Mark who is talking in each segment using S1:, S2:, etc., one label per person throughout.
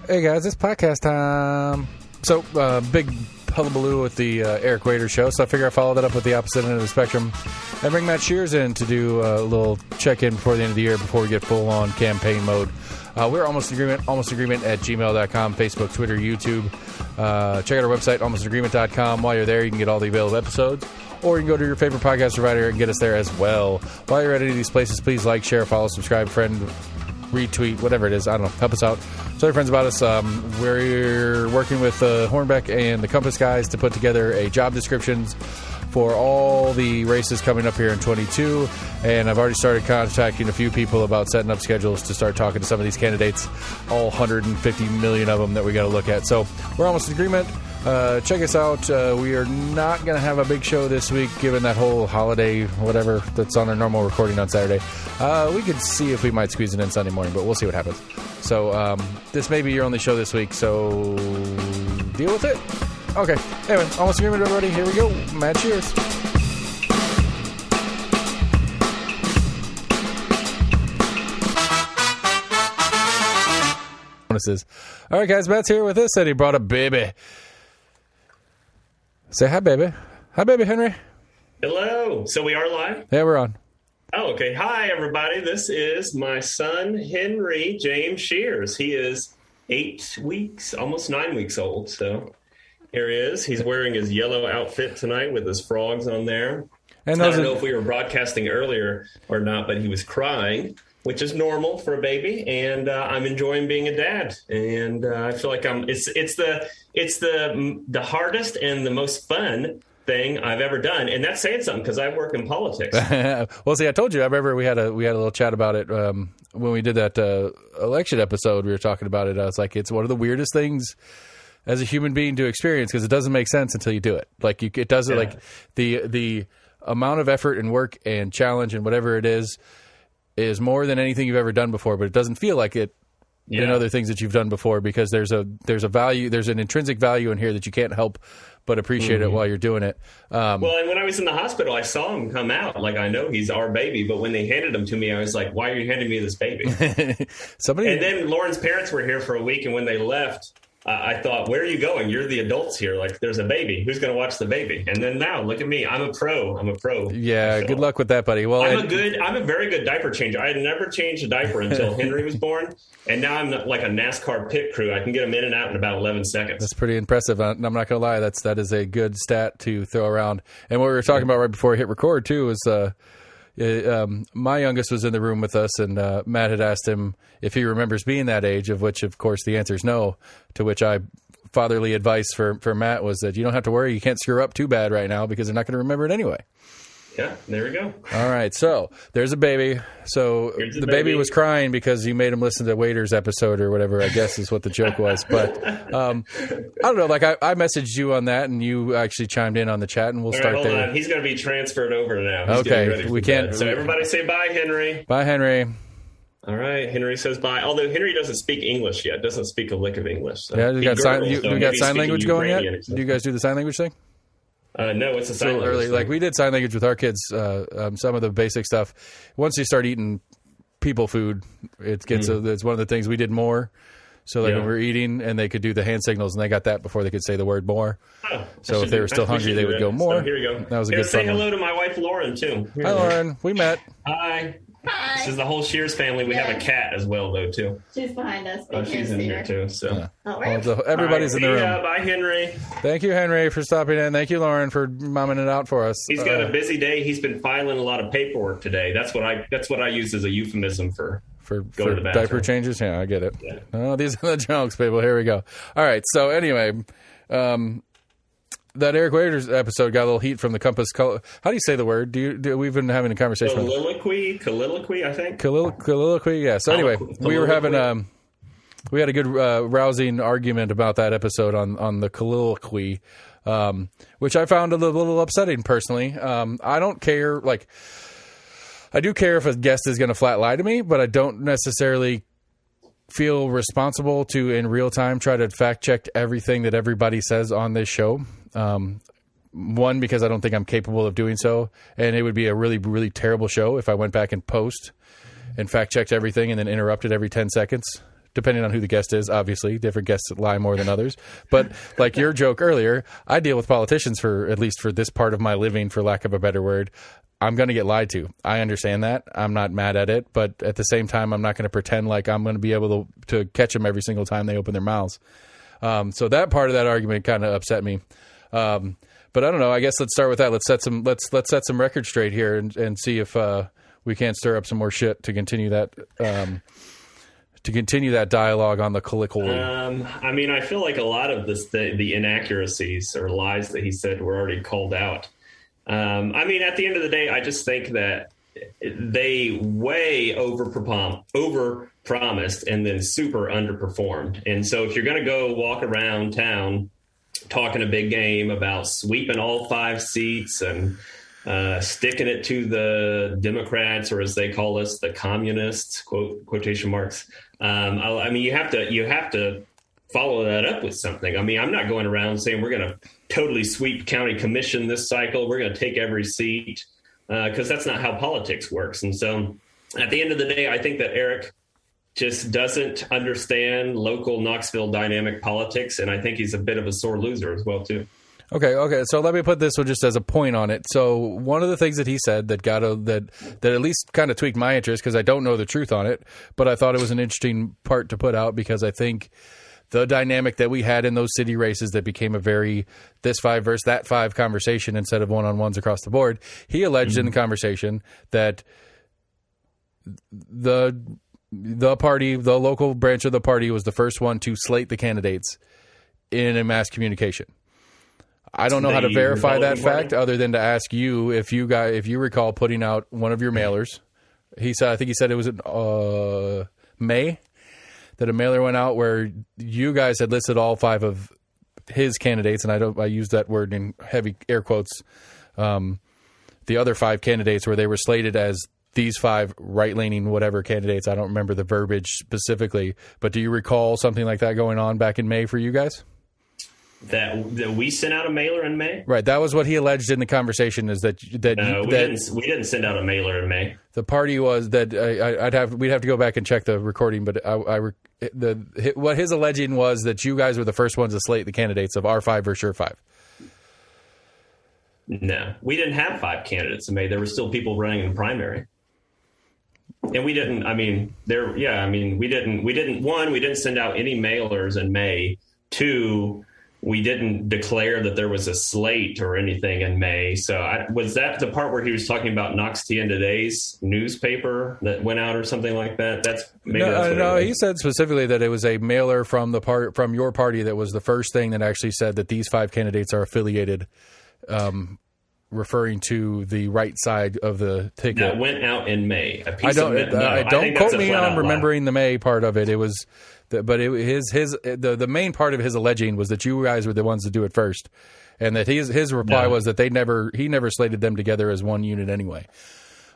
S1: Hey guys, it's podcast time. So, big hullabaloo with the Erik Wiatr show, so I figure I'll follow that up with the opposite end of the spectrum and bring Matt Shears in to do a little check-in before the end of the year before we get full-on campaign mode. We're Almost Agreement at gmail.com, Facebook, Twitter, YouTube. Check out our website, almostagreement.com. While you're there, you can get all the available episodes, or you can go to your favorite podcast provider and get us there as well. While you're at any of these places, please like, share, follow, subscribe, friend, retweet, whatever it is. I don't know. Help us out. Tell your friends about us. We're working with Hornbeck and the Compass guys to put together a job descriptions for all the races coming up here in 22. And I've already started contacting a few people about setting up schedules to start talking to some of these candidates, all 150 million of them that we got to look at. So we're almost in agreement. Check us out. We are not going to have a big show this week, given that whole holiday, whatever, that's on our normal recording on Saturday. We could see if we might squeeze it in Sunday morning, but we'll see what happens. So this may be your only show this week, so deal with it. Okay. Anyway, almost agreement, everybody. Here we go. Matt Shears. Bonuses. All right, guys. Matt's here with us, and he brought a baby. Say hi, baby. Hi, baby Henry.
S2: Hello. So we are live?
S1: Yeah, we're on.
S2: Oh, okay. Hi, everybody. This is my son, Henry James Shears. He is 8 weeks, almost 9 weeks old. So here he is. He's wearing his yellow outfit tonight with his frogs on there. And I don't know if we were broadcasting earlier or not, but he was crying, which is normal for a baby, and I'm enjoying being a dad. And I feel like it's the hardest and the most fun thing I've ever done, and that's saying something because I work in politics.
S1: Well, see, I told you. I remember we had a little chat about it when we did that election episode. We were talking about it. I was like, it's one of the weirdest things as a human being to experience because it doesn't make sense until you do it. Like it doesn't. Yeah. Like the amount of effort and work and challenge and whatever it is more than anything you've ever done before, but it doesn't feel like it in other things that you've done before because there's a value, there's an intrinsic value in here that you can't help but appreciate it while you're doing it.
S2: Well, and when I was in the hospital, I saw him come out. Like, I know he's our baby, but when they handed him to me, I was like, why are you handing me this baby? And then Lauren's parents were here for a week, and when they left, I thought, where are you going? You're the adults here. Like, there's a baby. Who's going to watch the baby? And then now, look at me. I'm a pro.
S1: Yeah, good luck with that, buddy. Well,
S2: I'm a very good diaper changer. I had never changed a diaper until Henry was born, and now I'm like a NASCAR pit crew. I can get him in and out in about 11 seconds.
S1: That's pretty impressive. I'm not going to lie. That is a good stat to throw around. And what we were talking about right before we hit record, too, is my youngest was in the room with us, and Matt had asked him if he remembers being that age, of which, of course, the answer is no, to which fatherly advice for Matt was that you don't have to worry. You can't screw up too bad right now because they're not going to remember it anyway.
S2: Yeah, there we go.
S1: All right, so there's a baby. So the baby was crying because you made him listen to Wiatr's episode or whatever, I guess is what the joke was. But I don't know. Like I messaged you on that, and you actually chimed in on the chat, and we'll start there.
S2: Hold on. He's going to be transferred over now. He's
S1: okay, we can't.
S2: So everybody say bye, Henry.
S1: Bye, Henry.
S2: All right, Henry says bye. Although Henry doesn't speak English yet, doesn't speak a lick of English. So
S1: yeah, you got sign language going yet? Do you guys do the sign language thing?
S2: No, it's a sign language thing.
S1: Like we did sign language with our kids. Some of the basic stuff. Once you start eating people food, it gets. It's one of the things we did more. So like when we were eating, and they could do the hand signals, and they got that before they could say the word more. Oh, so if they were still hungry, they would go more.
S2: So here we go.
S1: That was a good.
S2: Say hello to my wife Lauren too.
S1: Hi Lauren, we met.
S2: Hi. Hi. This is the whole Shears family. We have a cat as well, though, too.
S3: She's behind us.
S2: Oh, she's in here, too. So
S3: all right.
S1: Well, everybody's in the room.
S2: Bye, Henry.
S1: Thank you, Henry, for stopping in. Thank you, Lauren, for momming it out for us.
S2: He's got a busy day. He's been filing a lot of paperwork today. That's what I use as a euphemism for going to the bathroom.
S1: Diaper changes? Yeah, I get it. Yeah. Oh, these are the jokes, people. Here we go. All right. So anyway, that Erik Wiatr episode got a little heat from the Compass. How do you say the word? We've been having a conversation.
S2: Colloquy, I think.
S1: Colloquy, yeah. So anyway, we were having we had a good rousing argument about that episode on the colloquy, which I found a little upsetting personally. I don't care. Like, I do care if a guest is going to flat lie to me, but I don't necessarily feel responsible to in real time try to fact check everything that everybody says on this show. One, because I don't think I'm capable of doing so, and it would be a really, really terrible show if I went back and post and fact checked everything and then interrupted every 10 seconds depending on who the guest is. Obviously, different guests lie more than others. But like your joke earlier, I deal with politicians for at least for this part of my living, for lack of a better word. I'm going to get lied to. I understand that. I'm not mad at it. But at the same time, I'm not going to pretend like I'm going to be able to catch them every single time they open their mouths. So that part of that argument kind of upset me. But I don't know. I guess let's start with that. Let's set some records straight here and see if we can't stir up some more shit to continue that dialogue on the colloquial.
S2: I mean, I feel like a lot of the inaccuracies or lies that he said were already called out. I mean, at the end of the day, I just think that they way overpromised and then super underperformed. And so if you're going to go walk around town talking a big game about sweeping all 5 seats and sticking it to the Democrats, or as they call us, the communists, quotation marks. I mean, you have to follow that up with something. I mean, I'm not going around saying we're going to totally sweep county commission this cycle. We're going to take every seat because that's not how politics works. And so at the end of the day, I think that Erik just doesn't understand local Knoxville dynamic politics. And I think he's a bit of a sore loser as well, too.
S1: Okay. So let me put this one just as a point on it. So one of the things that he said that at least kind of tweaked my interest, because I don't know the truth on it, but I thought it was an interesting part to put out, because I think the dynamic that we had in those city races that became a very this 5 versus that 5 conversation instead of one-on-ones across the board. He alleged in the conversation that the party, the local branch of the party, was the first one to slate the candidates in a mass communication. I don't know how to verify that fact other than to ask you if you recall putting out one of your mailers. I think he said it was in May that a mailer went out where you guys had listed all 5 of his candidates, and I use that word in heavy air quotes. The other 5 candidates where they were slated as these 5 right-leaning whatever candidates. I don't remember the verbiage specifically, but do you recall something like that going on back in May for you guys?
S2: That we sent out a mailer in May?
S1: Right. That was what he alleged in the converstion, is that
S2: no, we didn't send out a mailer in May.
S1: The party was that we'd have to go back and check the recording, but what his alleging was that you guys were the first ones to slate the candidates of R5 or Sure 5.
S2: No, we didn't have 5 candidates in May. There were still people running in the primary. And we didn't, we didn't send out any mailers in May. 2, we didn't declare that there was a slate or anything in May. So was that the part where he was talking about Knox Today's newspaper that went out or something like that? No,
S1: he said specifically that it was a mailer from your party that was the first thing that actually said that these 5 candidates are affiliated, referring to the right side of the ticket.
S2: That went out in May.
S1: Don't quote me on remembering the May part of it. It was... But the main part of his alleging was that you guys were the ones to do it first, and that his reply was that he never slated them together as one unit anyway,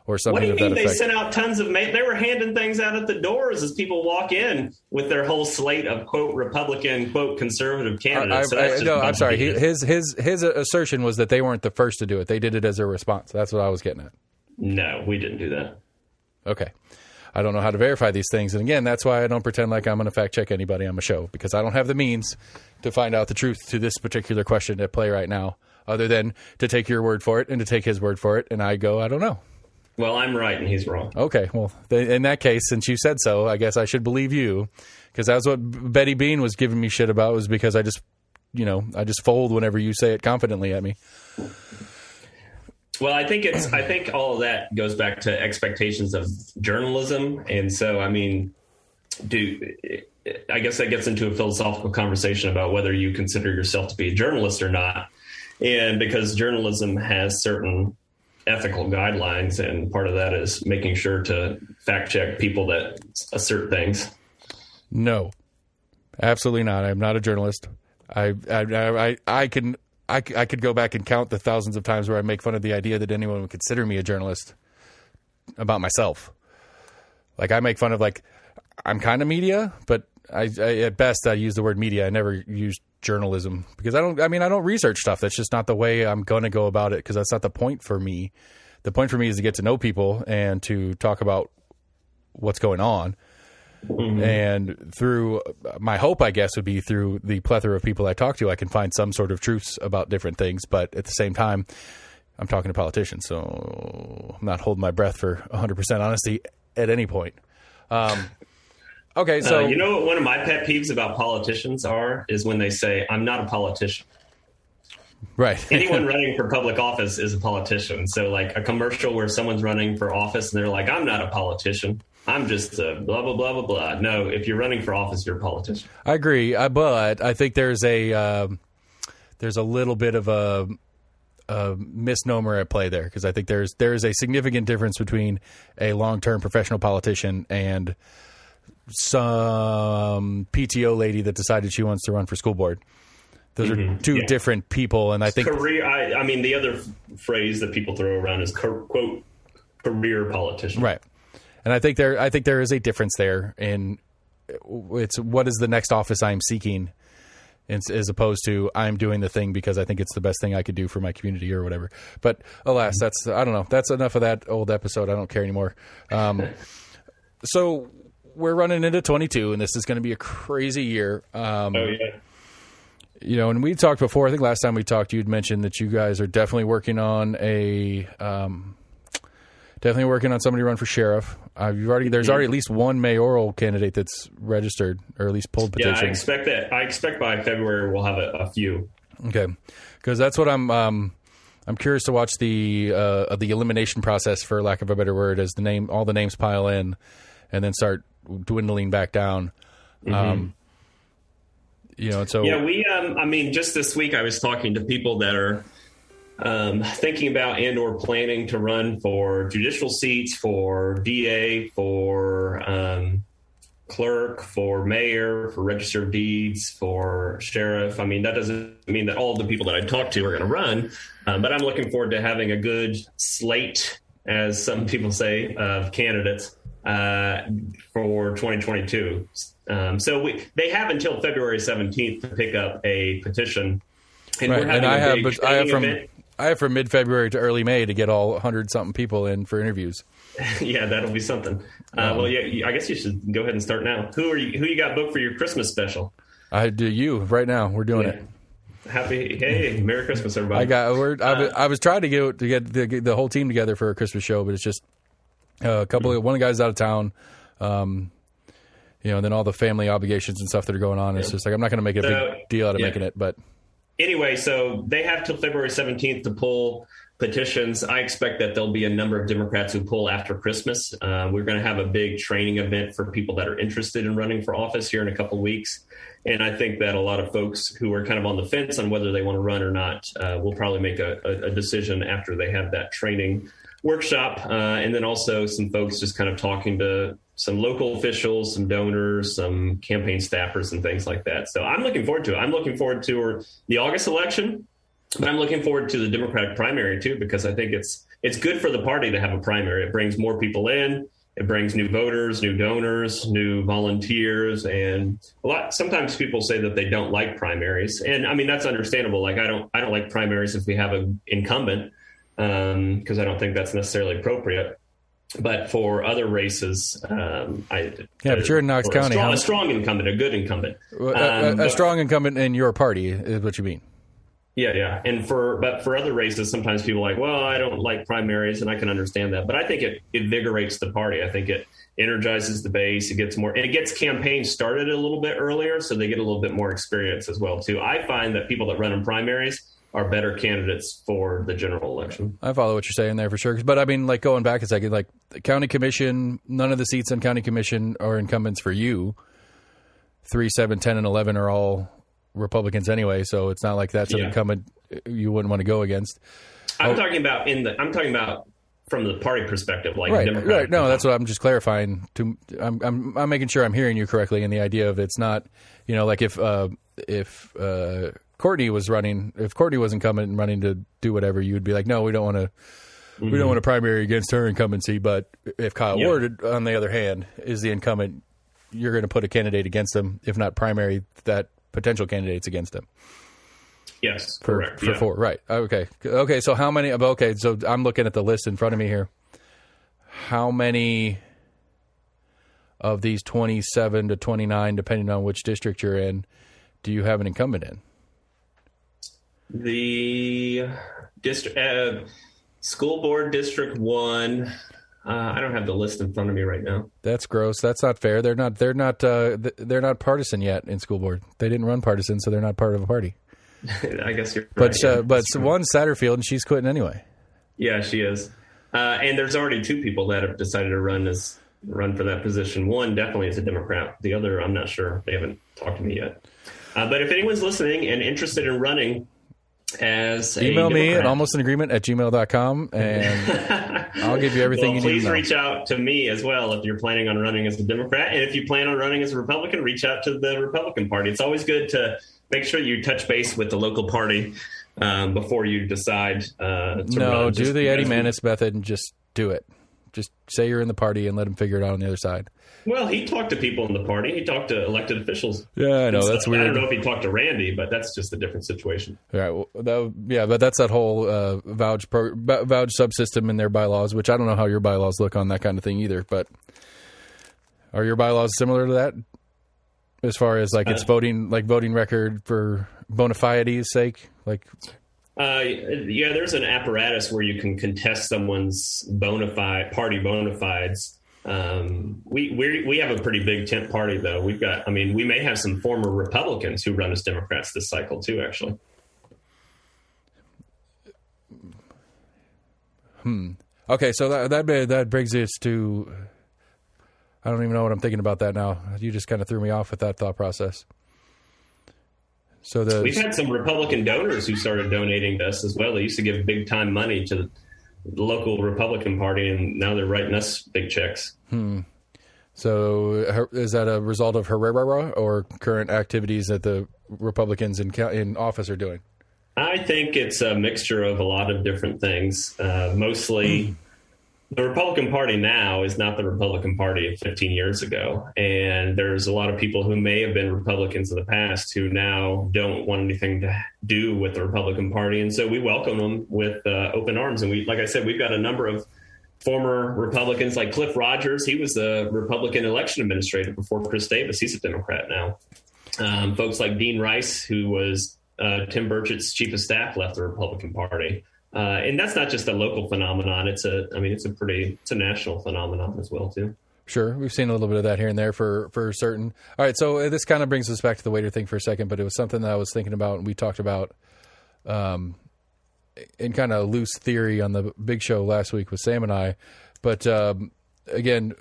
S1: or something.
S2: What do you mean they sent out tons of mail? They were handing things out at the doors as people walk in with their whole slate of quote Republican, quote conservative candidates.
S1: I'm sorry. His assertion was that they weren't the first to do it. They did it as a response. That's what I was getting at.
S2: No, we didn't do that.
S1: Okay. I don't know how to verify these things. And again, that's why I don't pretend like I'm going to fact check anybody on my show, because I don't have the means to find out the truth to this particular question at play right now, other than to take your word for it and to take his word for it. And I go, I don't know.
S2: Well, I'm right and he's wrong.
S1: Okay. Well, in that case, since you said so, I guess I should believe you, because that's what Betty Bean was giving me shit about, was because I just fold whenever you say it confidently at me.
S2: Well, I think all of that goes back to expectations of journalism. And so, I mean, I guess that gets into a philosophical conversation about whether you consider yourself to be a journalist or not. And because journalism has certain ethical guidelines, and part of that is making sure to fact check people that assert things.
S1: No, absolutely not. I'm not a journalist. I could go back and count the thousands of times where I make fun of the idea that anyone would consider me a journalist about myself. Like, I make fun of, like, I'm kind of media, but I at best I use the word media. I never use journalism, because I don't research stuff. That's just not the way I'm going to go about it, because that's not the point for me. The point for me is to get to know people and to talk about what's going on. And through my hope, I guess, would be through the plethora of people I talk to, I can find some sort of truths about different things. But at the same time, I'm talking to politicians, so I'm not holding my breath for 100% honesty at any point. Okay, so
S2: you know what one of my pet peeves about politicians is when they say, "I'm not a politician."
S1: Right.
S2: Anyone running for public office is a politician. So like a commercial where someone's running for office and they're like, "I'm not a politician. I'm just a blah, blah, blah, blah, blah." No, if you're running for office, you're a politician.
S1: I agree, but I think there's a little bit of a misnomer at play there, because I think there is a significant difference between a long-term professional politician and some PTO lady that decided she wants to run for school board. Those are two different people, and I think
S2: career. I mean, the other phrase that people throw around is quote career politician,
S1: right? And I think there is a difference there in it's what is the next office I'm seeking, as opposed to I'm doing the thing because I think it's the best thing I could do for my community or whatever. But alas, I don't know. That's enough of that old episode. I don't care anymore. So we're running into 22, and this is going to be a crazy year.
S2: Oh yeah.
S1: You know, and we talked before. I think last time we talked, you'd mentioned that you guys are definitely working on somebody to run for sheriff. There's already at least one mayoral candidate that's registered, or at least pulled petitions.
S2: Yeah, I expect by February we'll have a few.
S1: Okay, because that's what I'm curious to watch the elimination process, for lack of a better word, as all the names pile in, and then start dwindling back down. You know, so
S2: yeah, I mean, just this week I was talking to people that are thinking about and/or planning to run for judicial seats, for DA, for clerk, for mayor, for register of deeds, for sheriff. I mean, that doesn't mean that all of the people that I talk to are going to run, but I'm looking forward to having a good slate, as some people say, of candidates for 2022. So they have until February 17th to pick up a petition. And
S1: right.
S2: we're having
S1: I have from mid-February to early May to get all 100-something people in for interviews.
S2: Yeah, that'll be something. Well, yeah, I guess you should go ahead and start now. Who you got booked for your Christmas special?
S1: I do. You right now. We're doing it.
S2: Hey, Merry Christmas, everybody.
S1: I was trying to get the whole team together for a Christmas show, but it's just one of the guys out of town. You know, and then all the family obligations and stuff that are going on. It's just like, I'm not going to make a big deal out of making it. But
S2: anyway, so they have till February 17th to pull petitions. I expect that there'll be a number of Democrats who pull after Christmas. We're going to have a big training event for people that are interested in running for office here in a couple of weeks. And I think that a lot of folks who are kind of on the fence on whether they want to run or not will probably make a decision after they have that training workshop. And then also some folks just kind of talking to some local officials, some donors, some campaign staffers and things like that. So I'm looking forward to it. I'm looking forward to the August election, but I'm looking forward to the Democratic primary too, because I think it's good for the party to have a primary. It brings more people in. It brings new voters, new donors, new volunteers, and sometimes people say that they don't like primaries. And I mean, that's understandable. Like I don't like primaries if we have an incumbent, because I don't think that's necessarily appropriate. But for other races,
S1: but you're in Knox County.
S2: A strong incumbent, a good incumbent.
S1: A strong incumbent in your party is what you mean.
S2: Yeah. And for other races, sometimes people are like, well, I don't like primaries, and I can understand that. But I think it invigorates the party. I think it energizes the base. It gets more, and it gets campaigns started a little bit earlier, so they get a little bit more experience as well, too. I find that people that run in primaries are better candidates for the general election. I
S1: follow what you're saying there for sure. But I mean, like going back a second, like the county commission, none of the seats on county commission are incumbents for you. 3, 7, 10, and 11 are all Republicans anyway, so it's not like that's an incumbent you wouldn't want to go against.
S2: I'm talking about from the party perspective, like
S1: right.
S2: Democratic.
S1: No, that's what I'm just clarifying. I'm making sure I'm hearing you correctly in the idea of it's not, you know, like if Courtney was running, if Courtney was incumbent and running to do whatever, you'd be like, no, we don't want to. We don't want to primary against her incumbency. But if Kyle Ward, on the other hand, is the incumbent, you're going to put a candidate against him, if not primary, that potential candidates against him.
S2: Yes, correct.
S1: For 4, right. Okay, so how many, so I'm looking at the list in front of me here. How many of these 27 to 29, depending on which district you're in, do you have an incumbent in?
S2: The school board District 1. I don't have the list in front of me right now.
S1: That's gross. That's not fair. They're not partisan yet in school board. They didn't run partisan, so they're not part of a party.
S2: I guess you're right.
S1: But one's Satterfield, and she's quitting anyway.
S2: Yeah, she is. And there's already two people that have decided to run for that position. One definitely is a Democrat. The other, I'm not sure. They haven't talked to me yet. But if anyone's listening and interested in running as
S1: email me at almostinagreement@gmail.com, and I'll give you everything you need to know.
S2: Please reach out to me as well if you're planning on running as a Democrat. And if you plan on running as a Republican, reach out to the Republican Party. It's always good to make sure you touch base with the local party before you decide to run.
S1: Do the Eddie Manis method and just do it. Just say you're in the party and let them figure it out on the other side.
S2: Well, he talked to people in the party. He talked to elected officials.
S1: Yeah, I know. That's weird.
S2: I don't know if he talked to Randy, but that's just a different situation.
S1: Right. Well, but that's that whole vouch subsystem in their bylaws, which I don't know how your bylaws look on that kind of thing either. But are your bylaws similar to that? As far as it's voting record for bona fide's sake?
S2: Yeah, there's an apparatus where you can contest someone's party bona fides. We have a pretty big tent party, though. We may have some former Republicans who run as Democrats this cycle too, actually.
S1: Okay, so that brings us to, I don't even know what I'm thinking about that now. You just kind of threw me off with that thought process. So
S2: we've had some Republican donors who started donating to us as well. They used to give big time money to the local Republican Party, and now they're writing us big checks.
S1: So is that a result of Herrera or current activities that the Republicans in office are doing?
S2: I think it's a mixture of a lot of different things. Mostly the Republican Party now is not the Republican Party of 15 years ago. And there's a lot of people who may have been Republicans in the past who now don't want anything to do with the Republican Party. And so we welcome them with open arms. And like I said, we've got a number of former Republicans like Cliff Rogers. He was a Republican election administrator before Chris Davis. He's a Democrat now. Folks like Dean Rice, who was Tim Burchett's chief of staff, left the Republican Party. And that's not just a local phenomenon. It's a national phenomenon as well, too.
S1: Sure. We've seen a little bit of that here and there for certain. All right. So this kind of brings us back to the Wiatr thing for a second, but it was something that I was thinking about and we talked about in kind of loose theory on the big show last week with Sam and I. But again,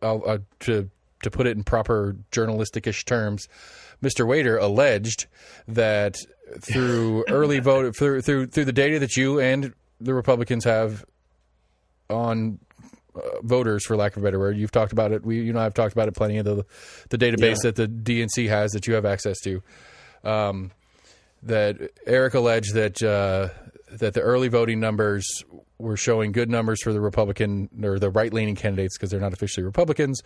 S1: to put it in proper journalistic-ish terms, Mr. Wiatr alleged that through early vote, through the data that you and the Republicans have on voters, for lack of a better word, you've talked about it. You and I have talked about it plenty of the database that the DNC has that you have access to. That Erik alleged that the early voting numbers were showing good numbers for the Republican or the right-leaning candidates because they're not officially Republicans,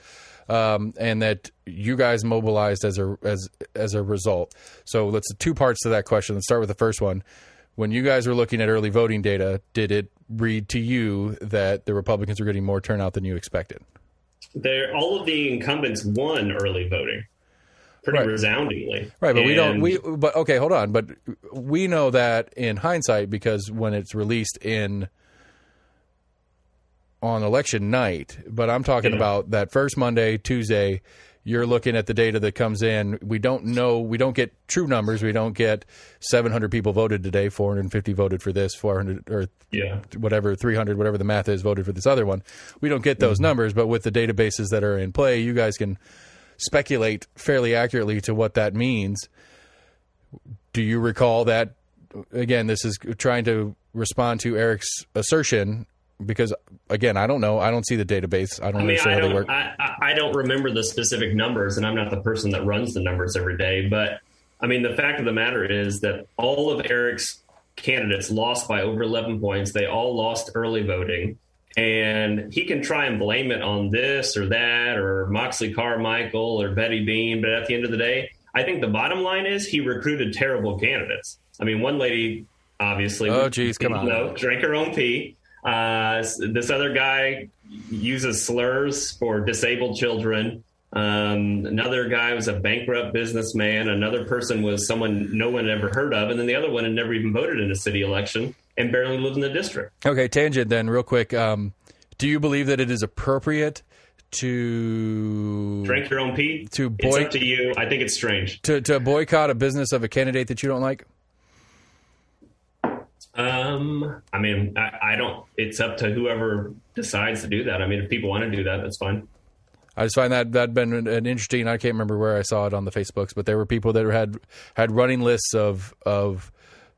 S1: and that you guys mobilized as a result. So let's two parts to that question. Let's start with the first one. When you guys were looking at early voting data, did it read to you that the Republicans were getting more turnout than you expected?
S2: All of the incumbents won early voting. Pretty resoundingly. Right,
S1: but but okay, hold on. But we know that in hindsight because when it's released on election night, but I'm talking about that first Monday, Tuesday, you're looking at the data that comes in. We don't know, we don't get true numbers. We don't get 700 people voted today, 450 voted for this, 400 or whatever, 300, whatever the math is, voted for this other one. We don't get those numbers, but with the databases that are in play, you guys can speculate fairly accurately to what that means. Do you recall that? Again, this is trying to respond to Erik's assertion because, again, I don't know. I don't see the database. I don't understand how they work.
S2: I don't remember the specific numbers, and I'm not the person that runs the numbers every day. But, I mean, the fact of the matter is that all of Erik's candidates lost by over 11 points. They all lost early voting. And he can try and blame it on this or that or Moxley Carmichael or Betty Bean. But at the end of the day, I think the bottom line is he recruited terrible candidates. I mean, one lady, obviously, drank her own pee. This other guy uses slurs for disabled children. Another guy was a bankrupt businessman. Another person was someone no one had ever heard of. And then the other one had never even voted in a city election and barely lived in the district.
S1: Okay, tangent then, real quick. Do you believe that it is appropriate to
S2: drink your own pee? It's up to you. I think it's strange.
S1: To boycott a business of a candidate that you don't like?
S2: I mean, I don't. It's up to whoever decides to do that. I mean, if people want to do that, that's fine.
S1: I just find that been an interesting. I can't remember where I saw it on the Facebooks, but there were people that had running lists of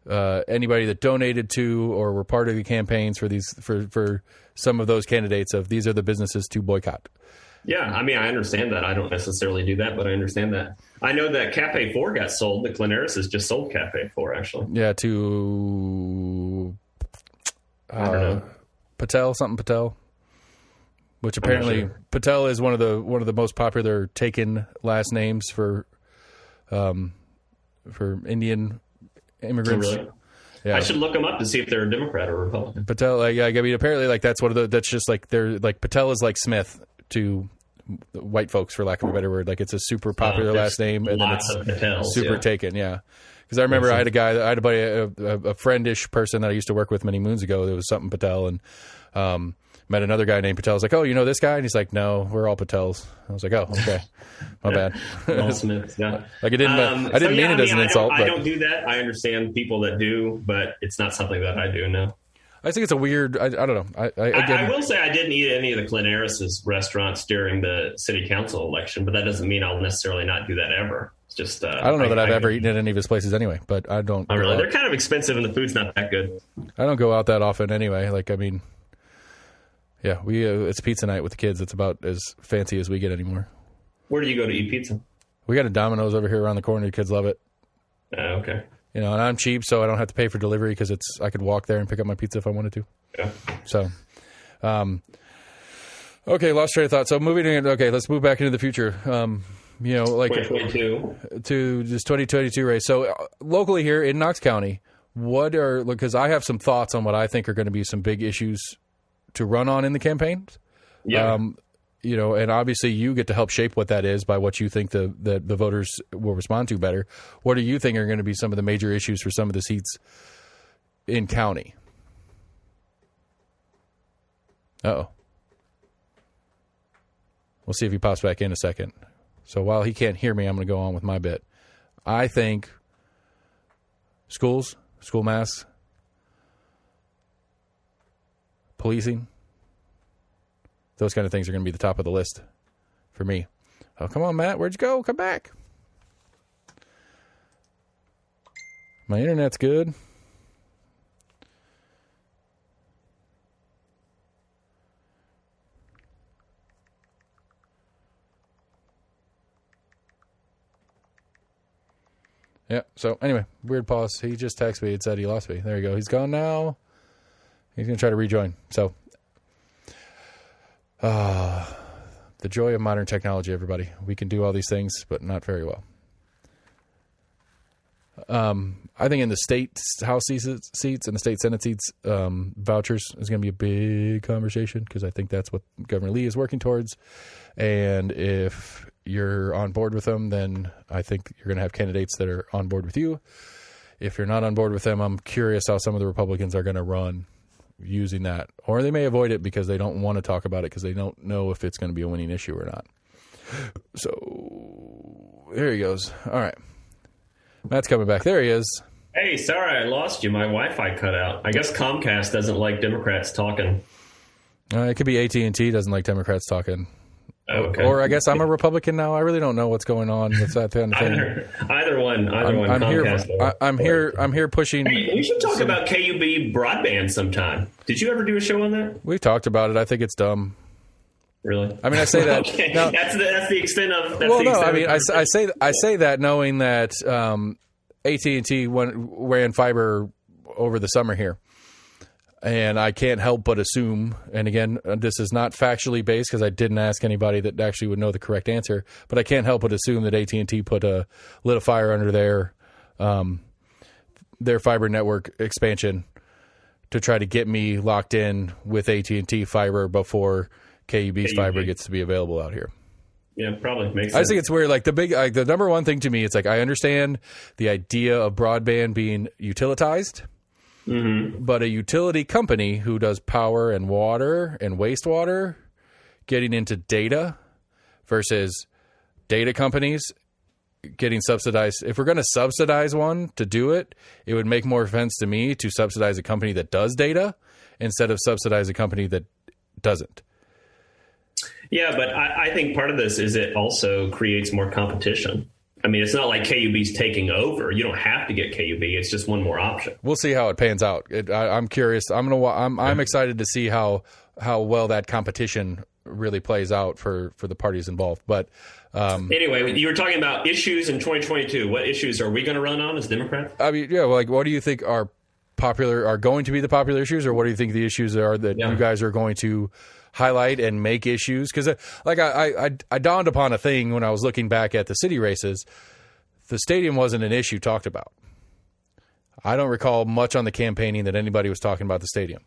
S1: anybody that donated to or were part of the campaigns for some of those candidates. Of these are the businesses to boycott.
S2: Yeah, I mean, I understand that. I don't necessarily do that, but I understand that. I know that Cafe 4 got sold. The Claneris has just sold Cafe 4, actually.
S1: Yeah, to
S2: I don't know.
S1: Patel, which apparently Patel is one of the most popular taken last names for Indian immigrants.
S2: Oh, really?
S1: Yeah.
S2: I should look them up to see if they're a Democrat or Republican.
S1: Patel, I mean, apparently, that's that's just they're Patel is like Smith to white folks, for lack of a better word. Like, it's a super popular last name, and then it's
S2: Patels,
S1: super taken. Yeah, because I remember I had a buddy, a friendish person that I used to work with many moons ago. There was something Patel, and met another guy named Patel. I was like, oh, you know this guy? And he's like, no, we're all Patels. I was like, oh, okay, my bad.
S2: All Smiths, yeah.
S1: Like, I didn't mean it as an insult.
S2: I don't do that. I understand people that do, but it's not something that I do. No.
S1: I think it's a weird. I don't know.
S2: I will say I didn't eat any of the Claneris' restaurants during the city council election, but that doesn't mean I'll necessarily not do that ever. It's just
S1: I don't know that I've ever eaten at any of his places anyway, but I don't.
S2: Oh, really? They're kind of expensive and the food's not that good.
S1: I don't go out that often anyway. Like, I mean, yeah, it's pizza night with the kids. It's about as fancy as we get anymore.
S2: Where do you go to eat pizza?
S1: We got a Domino's over here around the corner. The kids love it.
S2: Okay.
S1: You know, and I'm cheap, so I don't have to pay for delivery because I could walk there and pick up my pizza if I wanted to.
S2: Yeah.
S1: So, okay, lost train of thought. So moving in, okay, let's move back into the future. You know, like
S2: 2022
S1: to this 2022 race. So locally here in Knox County, because I have some thoughts on what I think are going to be some big issues to run on in the campaigns.
S2: Yeah.
S1: You know, and obviously you get to help shape what that is by what you think the voters will respond to better. What do you think are going to be some of the major issues for some of the seats in county? Uh-oh. We'll see if he pops back in a second. So while he can't hear me, I'm going to go on with my bit. I think schools, school masks, policing, those kind of things are going to be the top of the list for me. Oh, come on, Matt. Where'd you go? Come back. My internet's good. Yeah, so anyway, weird pause. He just texted me and said he lost me. There you go. He's gone now. He's going to try to rejoin. So, the joy of modern technology, everybody. We can do all these things, but not very well. I think in the state House seats and the state Senate seats, vouchers is going to be a big conversation because I think that's what Governor Lee is working towards. And if you're on board with them, then I think you're going to have candidates that are on board with you. If you're not on board with them, I'm curious how some of the Republicans are going to run using that. Or they may avoid it because they don't want to talk about it because they don't know if it's going to be a winning issue or not. So there he goes. All right. Matt's coming back. There he is.
S2: Hey, sorry I lost you. My Wi-Fi cut out. I guess Comcast doesn't like Democrats talking.
S1: It could be AT&T doesn't like Democrats talking.
S2: Okay.
S1: Or I guess I'm a Republican now. I really don't know what's going on with that kind of thing.
S2: Either one.
S1: I'm here pushing.
S2: Hey, we should talk about KUB broadband sometime. Did you ever do a show on that?
S1: We've talked about it. I think it's dumb.
S2: Really?
S1: I mean, I say that.
S2: Okay.
S1: Now,
S2: that's the extent of.
S1: I say that knowing that AT&T ran fiber over the summer here. And I can't help but assume, and again, this is not factually based because I didn't ask anybody that actually would know the correct answer, but I can't help but assume that AT&T lit a fire under their fiber network expansion to try to get me locked in with AT&T fiber before KUB's fiber gets to be available out here.
S2: Yeah, probably makes sense.
S1: I just think it's weird. Like the number one thing to me, it's like I understand the idea of broadband being utilitized, but a utility company who does power and water and wastewater getting into data versus data companies getting subsidized. If we're going to subsidize one to do it, it would make more sense to me to subsidize a company that does data instead of subsidize a company that doesn't.
S2: Yeah, but I think part of this is it also creates more competition. I mean, it's not like KUB's taking over. You don't have to get KUB. It's just one more option.
S1: We'll see how it pans out. I'm curious. I'm excited to see how well that competition really plays out for the parties involved. But
S2: anyway, you were talking about issues in 2022. What issues are we going to run on as Democrats?
S1: I mean, yeah, like what do you think are going to be the popular issues, or what do you think the issues are that you guys are going to highlight and make issues? Because like I dawned upon a thing when I was looking back at the city races. The stadium wasn't an issue talked about. I don't recall much on the campaigning that anybody was talking about the stadium.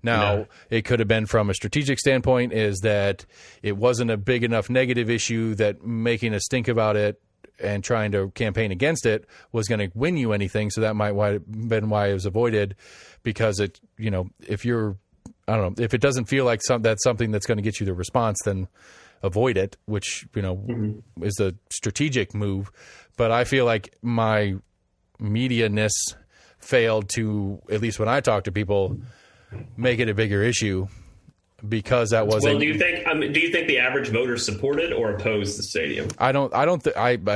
S1: Now, It could have been from a strategic standpoint, is that it wasn't a big enough negative issue that making a stink about it and trying to campaign against it was going to win you anything. So that might have been why it was avoided, because it, if you're, I don't know, if it doesn't feel like that's something that's going to get you the response, then avoid it, which, is a strategic move. But I feel like my media-ness failed to, at least when I talk to people, make it a bigger issue, because that wasn't.
S2: Well, do you think the average voter supported or opposed the stadium?
S1: I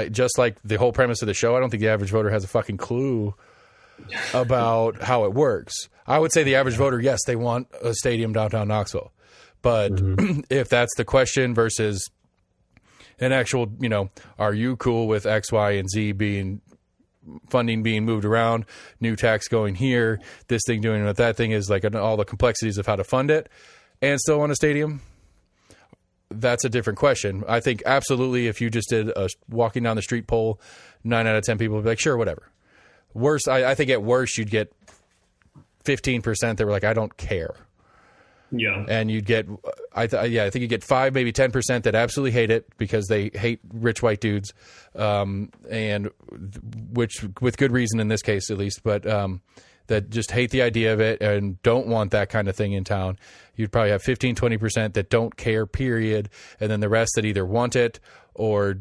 S1: just like the whole premise of the show, I don't think the average voter has a fucking clue about how it works. I would say the average voter, yes, they want a stadium downtown Knoxville. But if that's the question versus an actual, are you cool with X, Y, and Z funding being moved around, new tax going here, this thing doing what that thing is, like all the complexities of how to fund it and still want a stadium? That's a different question. I think absolutely if you just did a walking down the street poll, 9 out of 10 people would be like, sure, whatever. Worse, I think at worst you'd get 15% that were like, I don't care.
S2: Yeah.
S1: And you'd get, I think you get 5, maybe 10% that absolutely hate it because they hate rich white dudes, and which with good reason in this case at least, but that just hate the idea of it and don't want that kind of thing in town. You'd probably have 15, 20% that don't care, period, and then the rest that either want it or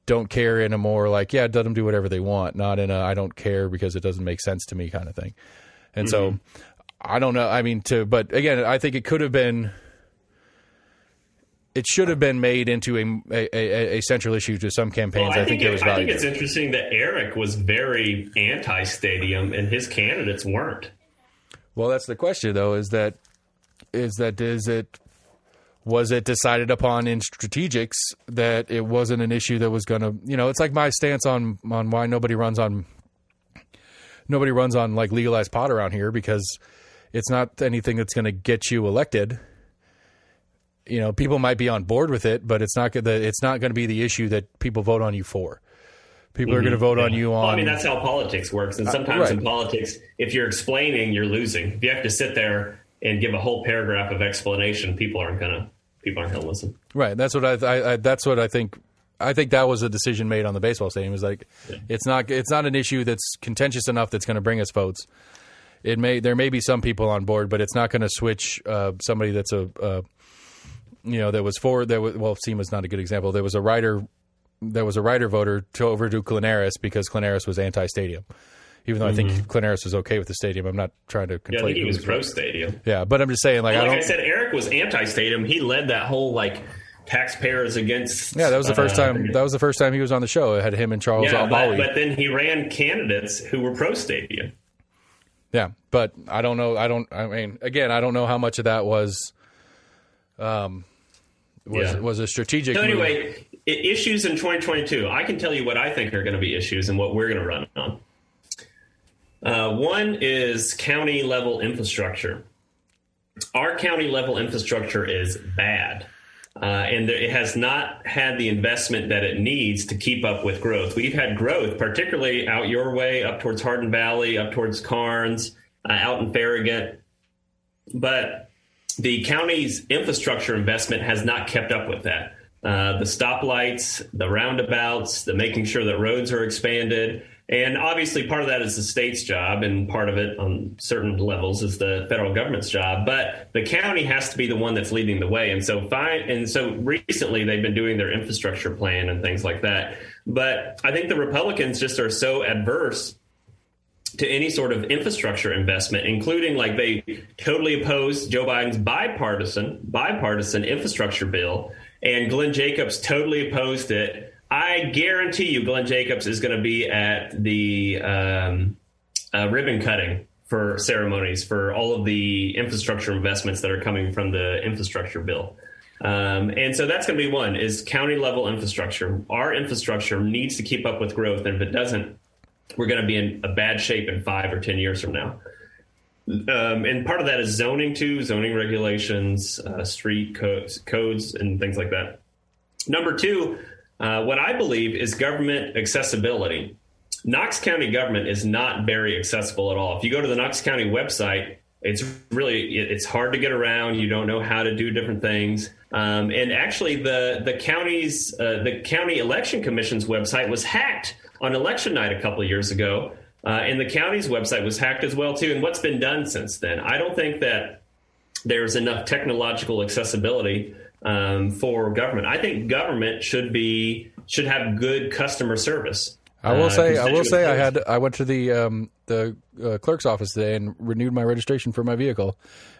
S1: don't care in a more like, yeah, let them do whatever they want, not in a I don't care because it doesn't make sense to me kind of thing. And so I don't know. I mean, but again, I think it should have been made into a central issue to some campaigns.
S2: Well,
S1: I think it was valuable.
S2: I think it's interesting that Erik was very anti-stadium and his candidates weren't.
S1: Well, that's the question, though. Was it decided upon in strategics that it wasn't an issue that was going to, it's like my stance on why nobody runs on like legalized pot around here, because it's not anything that's going to get you elected. People might be on board with it, but it's not going to be the issue that people vote on you for. People are going to vote on you on.
S2: Well, I mean, that's how politics works. And sometimes in politics, if you're explaining, you're losing. If you have to sit there and give a whole paragraph of explanation, people aren't going to listen. Right.
S1: That's what I think. I think that was a decision made on the baseball stadium. Is like, it's not an issue that's contentious enough that's going to bring us votes. There may be some people on board, but it's not going to switch somebody that's that was for SEMA's not a good example. There was a writer voter to overdo Clanaris because Clanaris was anti-stadium. Even though I think Clanaris was okay with the stadium, I'm not trying to conflate.
S2: Yeah, I think he was pro-stadium.
S1: Yeah, but I'm just saying, I
S2: said, Erik was anti-stadium. He led that whole taxpayers against.
S1: Yeah, that was the first time. That was the first time he was on the show. It had him and Charles Albawi.
S2: But then he ran candidates who were pro-stadium.
S1: Yeah, but I don't know. I don't know how much of that was a strategic.
S2: So anyway, issues in 2022. I can tell you what I think are going to be issues and what we're going to run on. One is county level infrastructure. Our county level infrastructure is bad. And it has not had the investment that it needs to keep up with growth. We've had growth, particularly out your way, up towards Hardin Valley, up towards Carnes, out in Farragut. But the county's infrastructure investment has not kept up with that. the stoplights, the roundabouts, the making sure that roads are expanded. And obviously part of that is the state's job, and part of it on certain levels is the federal government's job. But the county has to be the one that's leading the way. And so recently they've been doing their infrastructure plan and things like that. But I think the Republicans just are so adverse to any sort of infrastructure investment, including like they totally opposed Joe Biden's bipartisan infrastructure bill. And Glenn Jacobs totally opposed it. I guarantee you Glenn Jacobs is going to be at the ribbon cutting for ceremonies for all of the infrastructure investments that are coming from the infrastructure bill. And so that's going to be one, is county level infrastructure. Our infrastructure needs to keep up with growth. And if it doesn't, we're going to be in a bad shape in 5 or 10 years from now. And part of that is zoning too, zoning regulations, street codes and things like that. Number 2, what I believe is government accessibility. Knox County government is not very accessible at all. If you go to the Knox County website, it's hard to get around. You don't know how to do different things. And actually the county election commission's website was hacked on election night a couple of years ago. And the county's website was hacked as well, too. And what's been done since then? I don't think that there's enough technological accessibility for government. I think government should have good customer service.
S1: I will say, I went to the clerk's office today and renewed my registration for my vehicle,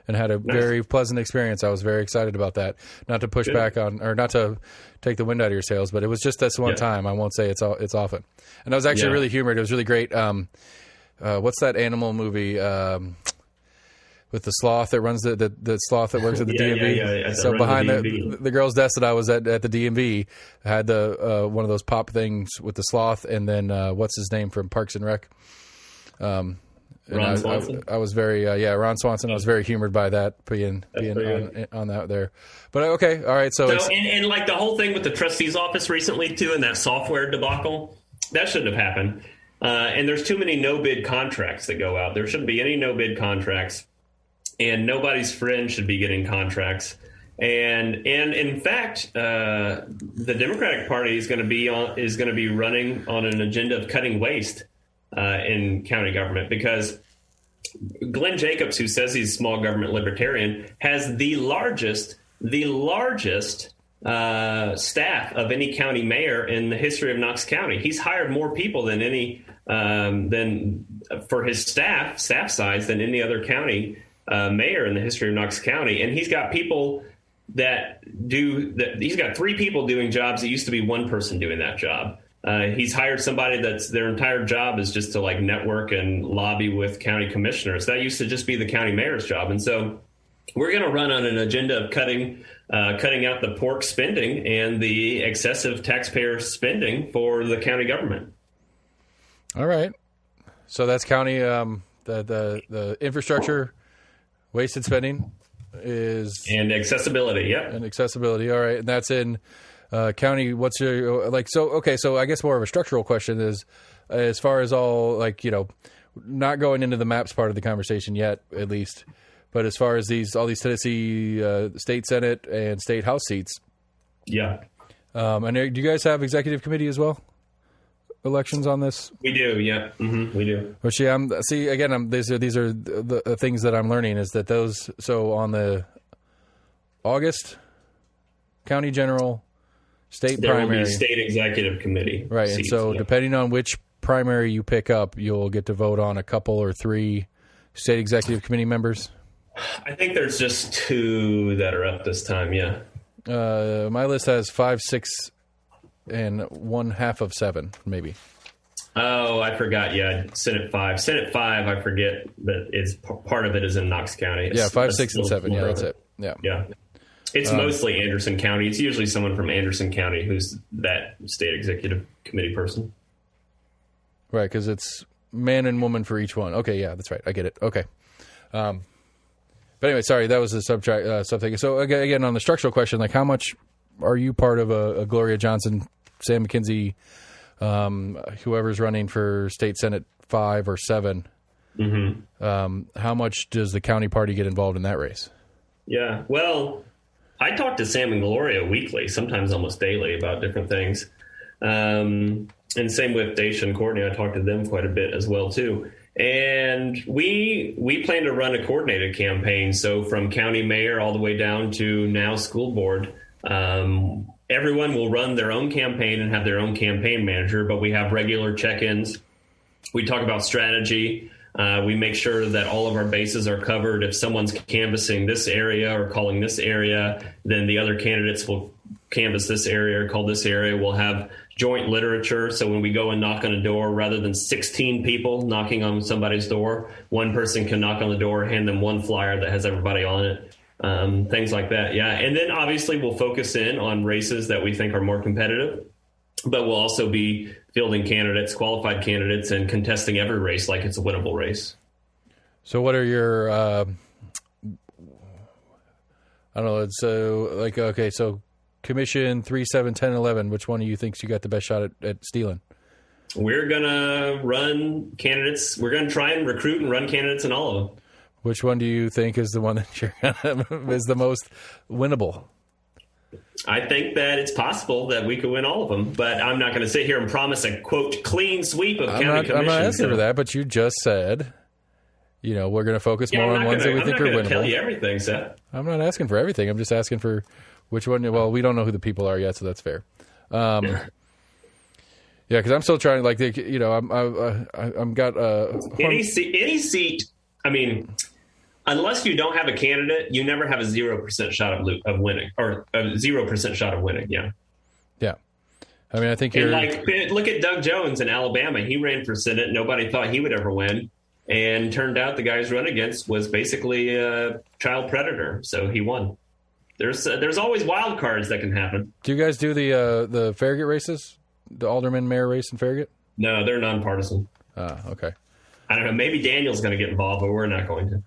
S1: and had a very pleasant experience. I was very excited about that. Not to push back on, or not to take the wind out of your sails, but it was just this one time. I won't say it's often. And I was actually really humored. It was really great. What's that animal movie with the sloth that runs the sloth that works at the DMV? So behind the girl's desk that I was at the DMV, I had the one of those pop things with the sloth, and then what's his name from Parks and Rec?
S2: Ron Swanson.
S1: I was very Ron Swanson. I was very humored by that being on that there. But okay, all right. So
S2: and like the whole thing with the trustee's office recently too, and that software debacle, that shouldn't have happened. And there's too many no bid contracts that go out. There shouldn't be any no bid contracts, and nobody's friend should be getting contracts. And in fact, the Democratic Party is going to be running on an agenda of cutting waste in county government, because Glenn Jacobs, who says he's a small government libertarian, has the largest staff of any county mayor in the history of Knox County. He's hired more people than for his staff size than any other county mayor in the history of Knox County. And he's got people he's got 3 people doing jobs that used to be 1 person doing that job. He's hired somebody that's their entire job is just to like network and lobby with county commissioners. That used to just be the county mayor's job. And so we're going to run on an agenda of cutting out the pork spending and the excessive taxpayer spending for the county government.
S1: All right. So that's county, the infrastructure, wasted spending is.
S2: And accessibility. Yep.
S1: And accessibility. All right. And that's in county. What's your, like, so, okay. So I guess more of a structural question is, as far as all, like, not going into the maps part of the conversation yet, at least, but as far as all these Tennessee state Senate and state House seats.
S2: Yeah.
S1: And do you guys have executive committee as well? Elections on this?
S2: We do, yeah. Mm-hmm, we do.
S1: Well, these are the things that I'm learning, is that those, so on the August county general, state primary.
S2: There will be state executive committee.
S1: Right,
S2: seats,
S1: and so depending on which primary you pick up, you'll get to vote on a couple or 3 state executive committee members.
S2: I think there's just 2 that are up this time, yeah.
S1: My list has 5, 6, and 1/2 of 7, maybe.
S2: Oh, I forgot. Yeah, Senate 5. Senate 5, I forget that it's part of it is in Knox County.
S1: Yeah, 5, 6, and 7. Yeah, that's it. Yeah.
S2: Yeah. It's mostly Anderson County. It's usually someone from Anderson County who's that state executive committee person.
S1: Right, because it's man and woman for each one. Okay, yeah, that's right. I get it. Okay. But anyway, sorry, that was a something. So again, on the structural question, like, how much are you part of a Gloria Johnson, Sam McKenzie, whoever's running for state Senate 5 or 7? Mm-hmm. How much does the county party get involved in that race?
S2: Yeah, well, I talk to Sam and Gloria weekly, sometimes almost daily, about different things. And same with Daisha and Courtney. I talk to them quite a bit as well, too. And we plan to run a coordinated campaign. So from county mayor all the way down to now school board, everyone will run their own campaign and have their own campaign manager, but we have regular check-ins. We talk about strategy. We make sure that all of our bases are covered. If someone's canvassing this area or calling this area, then the other candidates will canvass this area or call this area. We'll have joint literature. So when we go and knock on a door, rather than 16 people knocking on somebody's door, one person can knock on the door, hand them one flyer that has everybody on it. Things like that. Yeah. And then obviously we'll focus in on races that we think are more competitive, but we'll also be fielding candidates, qualified candidates, and contesting every race like it's a winnable race.
S1: So what are your, I don't know, it's like, okay, so Commission 3, 7, 10, 11, which one do you think you got the best shot at stealing?
S2: We're going to run candidates. We're going to try and recruit and run candidates in all of them.
S1: Which one do you think is the one that is the most winnable?
S2: I think that it's possible that we could win all of them, but I'm not going to sit here and promise a, quote, clean sweep of county commissions.
S1: I'm not asking for that, but you just said, we're going to focus more on ones that we think are winnable. I'm not going to tell
S2: you everything, Seth.
S1: I'm not asking for everything. I'm just asking for which one. Well, we don't know who the people are yet, so that's fair. Yeah, because I'm still trying, I'm got
S2: any seat. I mean, unless you don't have a candidate, you never have a 0% shot of winning, or a 0% shot of winning. Yeah.
S1: Yeah. I mean, I think
S2: look at Doug Jones in Alabama. He ran for Senate. Nobody thought he would ever win. And turned out the guy he's run against was basically a child predator. So he won. There's always wild cards that can happen.
S1: Do you guys do the Farragut races? The alderman mayor race in Farragut?
S2: No, they're nonpartisan.
S1: Okay.
S2: I don't know. Maybe Daniel's going to get involved, but we're not going to.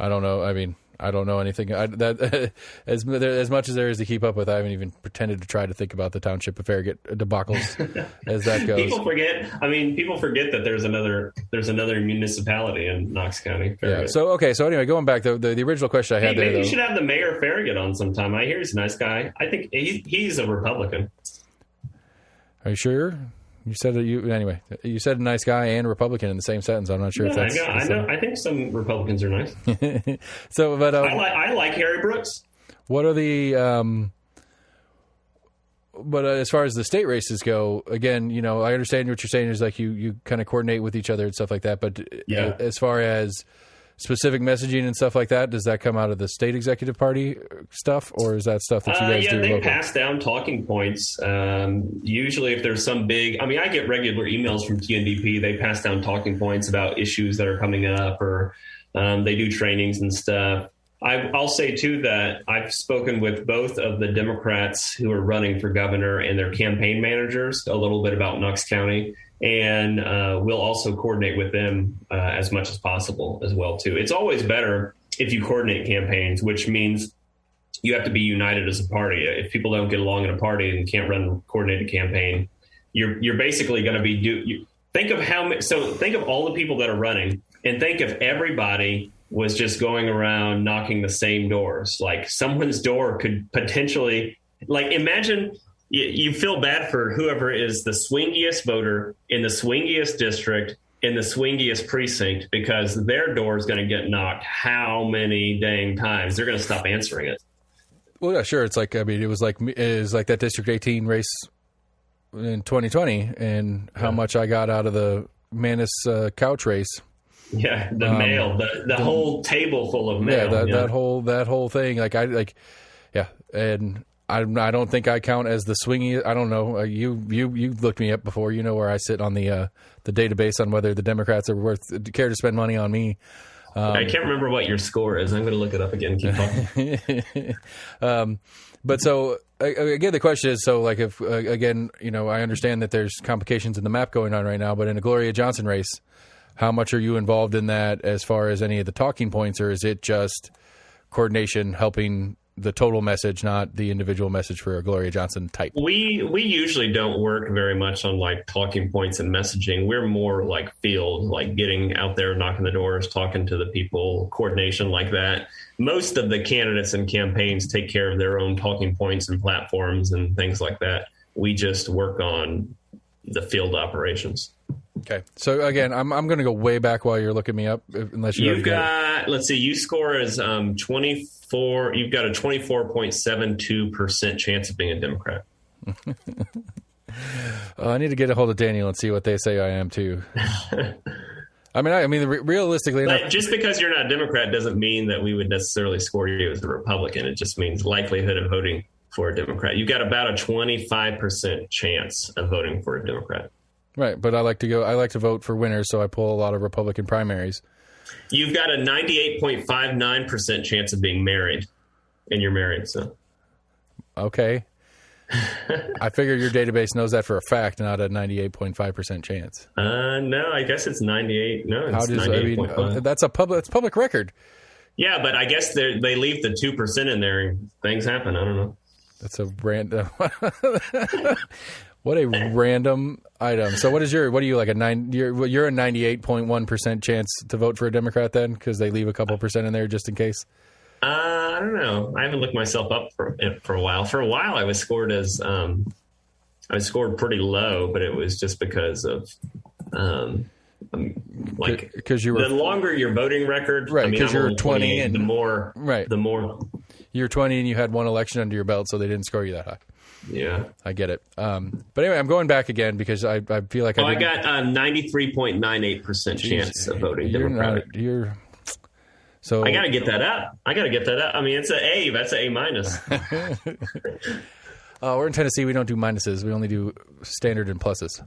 S1: I don't know. I mean, I don't know anything. As much as there is to keep up with, I haven't even pretended to try to think about the township of Farragut debacles as that goes.
S2: People forget that there's another municipality in Knox County. Farragut.
S1: Yeah. So anyway, going back to the original question I had there.
S2: Maybe you should have the mayor of Farragut on sometime. I hear he's a nice guy. I think he's a Republican.
S1: Are you sure? You said you said a nice guy and a Republican in the same sentence. I'm not sure if that's.
S2: I know. I think some Republicans are nice.
S1: So, but
S2: I like Harry Brooks.
S1: What are the? But as far as the state races go, again, I understand what you're saying is like you kind of coordinate with each other and stuff like that. But as far as specific messaging and stuff like that, does that come out of the state executive party stuff, or is that stuff that you guys do?
S2: They
S1: local?
S2: pass down talking points. Usually if there's some big, I get regular emails from TNDP. They pass down talking points about issues that are coming up, or they do trainings and stuff. I'll say too that I've spoken with both of the Democrats who are running for governor and their campaign managers a little bit about Knox County. And we'll also coordinate with them as much as possible as well, too. It's always better if you coordinate campaigns, which means you have to be united as a party. If people don't get along in a party and can't run a coordinated campaign, you're basically going to be think of all the people that are running, and think if everybody was just going around knocking the same doors. Like someone's door could potentially, imagine. You feel bad for whoever is the swingiest voter in the swingiest district in the swingiest precinct, because their door is going to get knocked how many dang times? They're going to stop answering it.
S1: Well, yeah, sure. It's like, it was like that District 18 race in 2020 and how much I got out of the Manus couch race.
S2: Yeah, the mail, the whole table full of mail.
S1: Yeah, that whole thing. And I don't think I count as the swingy. I don't know. You looked me up before. You know where I sit on the database on whether the Democrats are care to spend money on me.
S2: I can't remember what your score is. I'm going to look it up again. Keep talking.
S1: But so again, the question is, so like if again, I understand that there's complications in the map going on right now, but in a Gloria Johnson race, how much are you involved in that as far as any of the talking points, or is it just coordination helping the total message, not the individual message for a Gloria Johnson type.
S2: We usually don't work very much on like talking points and messaging. We're more like field, like getting out there, knocking the doors, talking to the people, coordination like that. Most of the candidates and campaigns take care of their own talking points and platforms and things like that. We just work on the field operations.
S1: Okay. So again, I'm going to go way back while you're looking me up, unless
S2: you've got, let's see, you score as 24. You've got a 24.72% chance of being a Democrat.
S1: I need to get a hold of Daniel and see what they say I am too. I mean, realistically enough,
S2: just because you're not a Democrat doesn't mean that we would necessarily score you as a Republican. It just means likelihood of voting for a Democrat. You've got about a 25% chance of voting for a Democrat.
S1: Right, but I like to vote for winners, so I pull a lot of Republican primaries.
S2: You've got a 98.59% chance of being married, and you're married, so.
S1: Okay. I figure your database knows that for a fact, not a 98.5% chance.
S2: No, I guess it's 98. No, it's 98.5.
S1: That's public record.
S2: Yeah, but I guess they leave the 2% in there and things happen. I don't know.
S1: That's a random. What a random item. So what are you like a 9? You're a 98.1% chance to vote for a Democrat then, because they leave a couple percent in there just in case.
S2: I don't know. I haven't looked myself up for a while. For a while, I was scored as I was scored pretty low, but it was just because of
S1: because you were
S2: the longer your voting record,
S1: right? Because you're 20 and
S2: the more
S1: you're 20 and you had one election under your belt, so they didn't score you that high.
S2: Yeah,
S1: I get it. But anyway, I'm going back again because I feel like
S2: I got a 93.98% chance of voting Democratic.
S1: So
S2: I got to get that up. I mean, it's an A. That's an A minus.
S1: We're in Tennessee. We don't do minuses. We only do standard and pluses.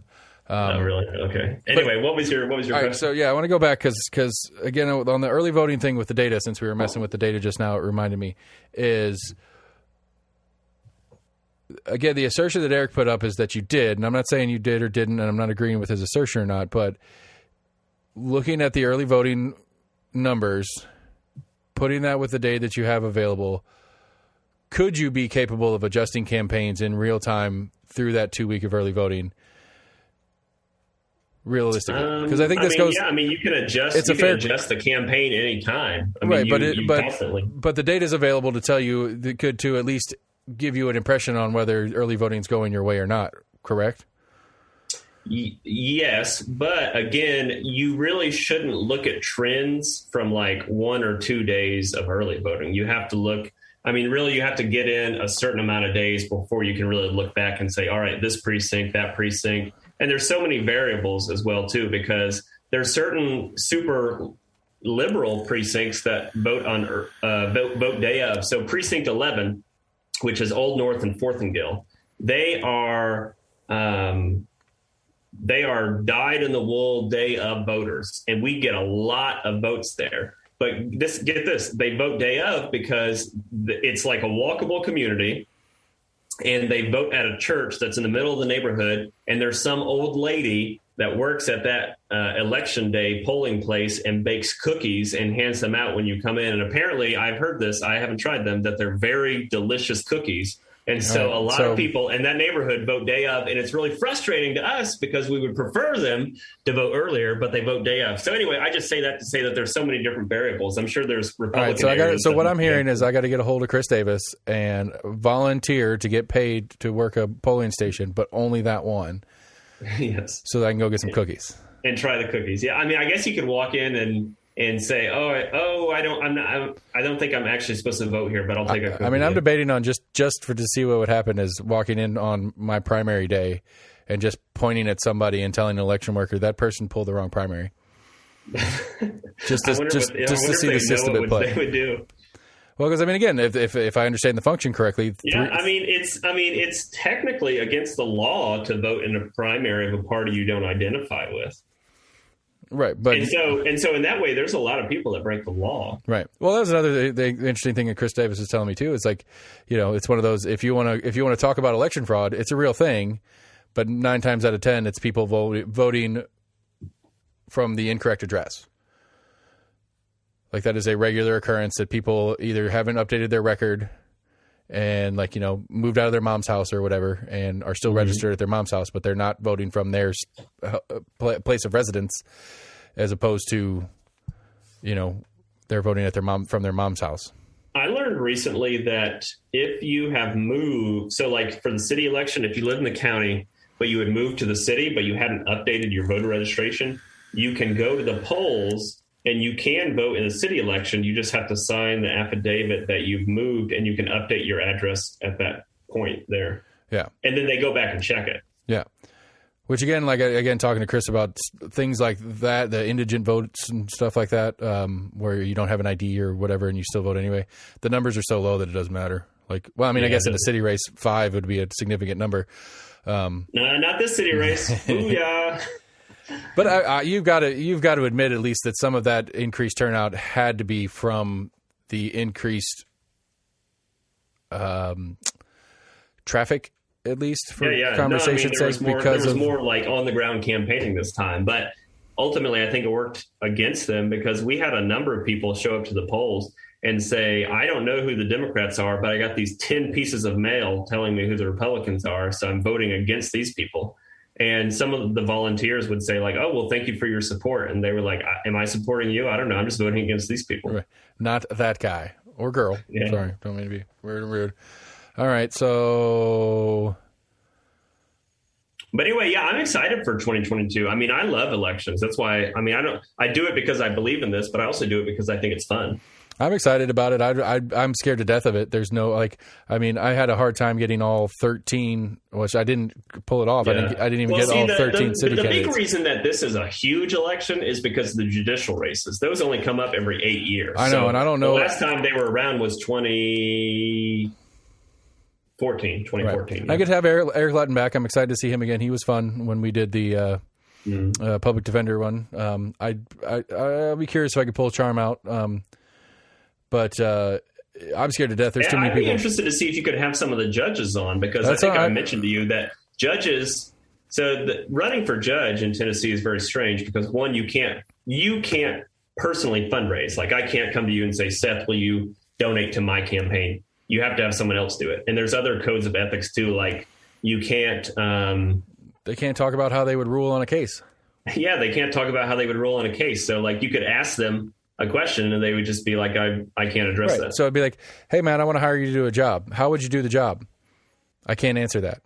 S2: Oh, really? Okay. Anyway, what was your question?
S1: Right, so yeah, I want to go back because again, on the early voting thing with the data, since we were messing with the data just now, it reminded me is. Again, the assertion that Erik put up is that you did, and I'm not saying you did or didn't, and I'm not agreeing with his assertion or not, but looking at the early voting numbers, putting that with the data that you have available, could you be capable of adjusting campaigns in real time through that 2 week of early voting? Realistically, because I think this goes.
S2: Yeah, I mean, you can adjust. Adjust the campaign anytime.
S1: Right, but the data is available to tell you to at least give you an impression on whether early voting is going your way or not. Correct?
S2: Yes, but again, you really shouldn't look at trends from like 1 or 2 days of early voting. You have to look. I mean, really, you have to get in a certain amount of days before you can really look back and say, all right, this precinct, that precinct. And there's so many variables as well, too, because there's certain super liberal precincts that vote on vote day of. So precinct 11, which is Old North and Fourth and Gill, they are dyed in the wool day of voters, and we get a lot of votes there. But get this, they vote day of because it's like a walkable community, and they vote at a church that's in the middle of the neighborhood, and there's some old lady that works at that election day polling place and bakes cookies and hands them out when you come in. And apparently, I've heard this, I haven't tried them, that they're very delicious cookies. And so a lot of people in that neighborhood vote day of, and it's really frustrating to us because we would prefer them to vote earlier, but they vote day of. So anyway, I just say that to say that there's so many different variables. I'm sure there's Republican.
S1: All right, so what I'm hearing is I got to get a hold of Chris Davis and volunteer to get paid to work a polling station, but only that one.
S2: Yes.
S1: So that I can go get some cookies
S2: and try the cookies. Yeah, I mean, I guess you could walk in and say, I don't think I'm actually supposed to vote here, but I'll take a cookie.
S1: I mean, I'm debating on to see what would happen is walking in on my primary day and just pointing at somebody and telling an election worker that person pulled the wrong primary. just to see the system at play.
S2: They would do.
S1: Well, because I mean, again, if I understand the function correctly,
S2: it's technically against the law to vote in a primary of a party you don't identify with.
S1: Right, but
S2: and so in that way, there's a lot of people that break the law.
S1: Right. Well, that was another the interesting thing that Chris Davis was telling me too. It's like, it's one of those. If you want to talk about election fraud, it's a real thing, but 9 times out of 10, it's people voting from the incorrect address. Like that is a regular occurrence that people either haven't updated their record and like, moved out of their mom's house or whatever and are still registered at their mom's house, but they're not voting from their place of residence, as opposed to, they're voting at from their mom's house.
S2: I learned recently that if you have moved, so like for the city election, if you live in the county, but you had moved to the city, but you hadn't updated your voter registration, you can go to the polls and you can vote in the city election. You just have to sign the affidavit that you've moved, and you can update your address at that point there.
S1: Yeah.
S2: And then they go back and check it.
S1: Yeah. Which again, talking to Chris about things like that, the indigent votes and stuff like that, where you don't have an ID or whatever and you still vote anyway, the numbers are so low that it doesn't matter. I guess in a city race, 5 would be a significant number.
S2: No, not this city race. Booyah.
S1: But you've got to admit at least that some of that increased turnout had to be from the increased traffic, at least for conversation's sake. There was more like on the ground campaigning this time, but ultimately I think it worked against them because we had a number of people show up to the polls and say, I don't know who the Democrats are, but I got these 10 pieces of mail telling me who the Republicans are, so I'm voting against these people. And some of the volunteers would say like, oh, well, thank you for your support. And they were like, am I supporting you? I don't know. I'm just voting against these people. Right. Not that guy or girl.
S2: Yeah.
S1: Sorry. Don't mean to be weird. All right. So.
S2: But anyway, I'm excited for 2022. I mean, I love elections. That's why, I do it because I believe in this, but I also do it because I think it's fun.
S1: I'm excited about it. I'm scared to death of it. There's no I had a hard time getting all 13, which I didn't pull it off. Yeah. I didn't even get all 13 city candidates.
S2: The big reason that this is a huge election is because of the judicial races. Those only come up every 8 years.
S1: I know, and I don't know.
S2: The last time they were around was 2014.
S1: Right.
S2: Yeah.
S1: I could have Erik Wiatr back. I'm excited to see him again. He was fun when we did the public defender one. I'll be curious if I could pull a charm out. But I'm scared to death. There's too many people.
S2: I'd be interested to see if you could have some of the judges on, because I think I mentioned to you that judges. So running for judge in Tennessee is very strange because one, you can't personally fundraise. Like I can't come to you and say, Seth, will you donate to my campaign? You have to have someone else do it. And there's other codes of ethics too. Like you can't.
S1: They can't talk about how they would rule on a case.
S2: Yeah, they can't talk about how they would rule on a case. So like you could ask them a question and they would just be like, I can't address that.
S1: So it'd be like, hey man, I want to hire you to do a job. How would you do the job? I can't answer that.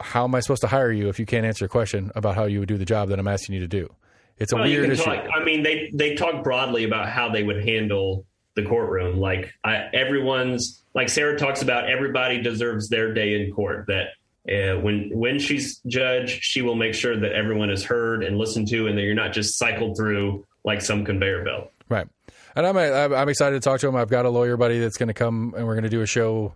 S1: How am I supposed to hire you if you can't answer a question about how you would do the job that I'm asking you to do? It's a weird issue.
S2: They talk broadly about how they would handle the courtroom. Like everyone's like Sarah talks about, everybody deserves their day in court, that when she's judge, she will make sure that everyone is heard and listened to, and that you're not just cycled through like some conveyor belt.
S1: Right. And I'm excited to talk to him. I've got a lawyer buddy that's going to come and we're going to do a show.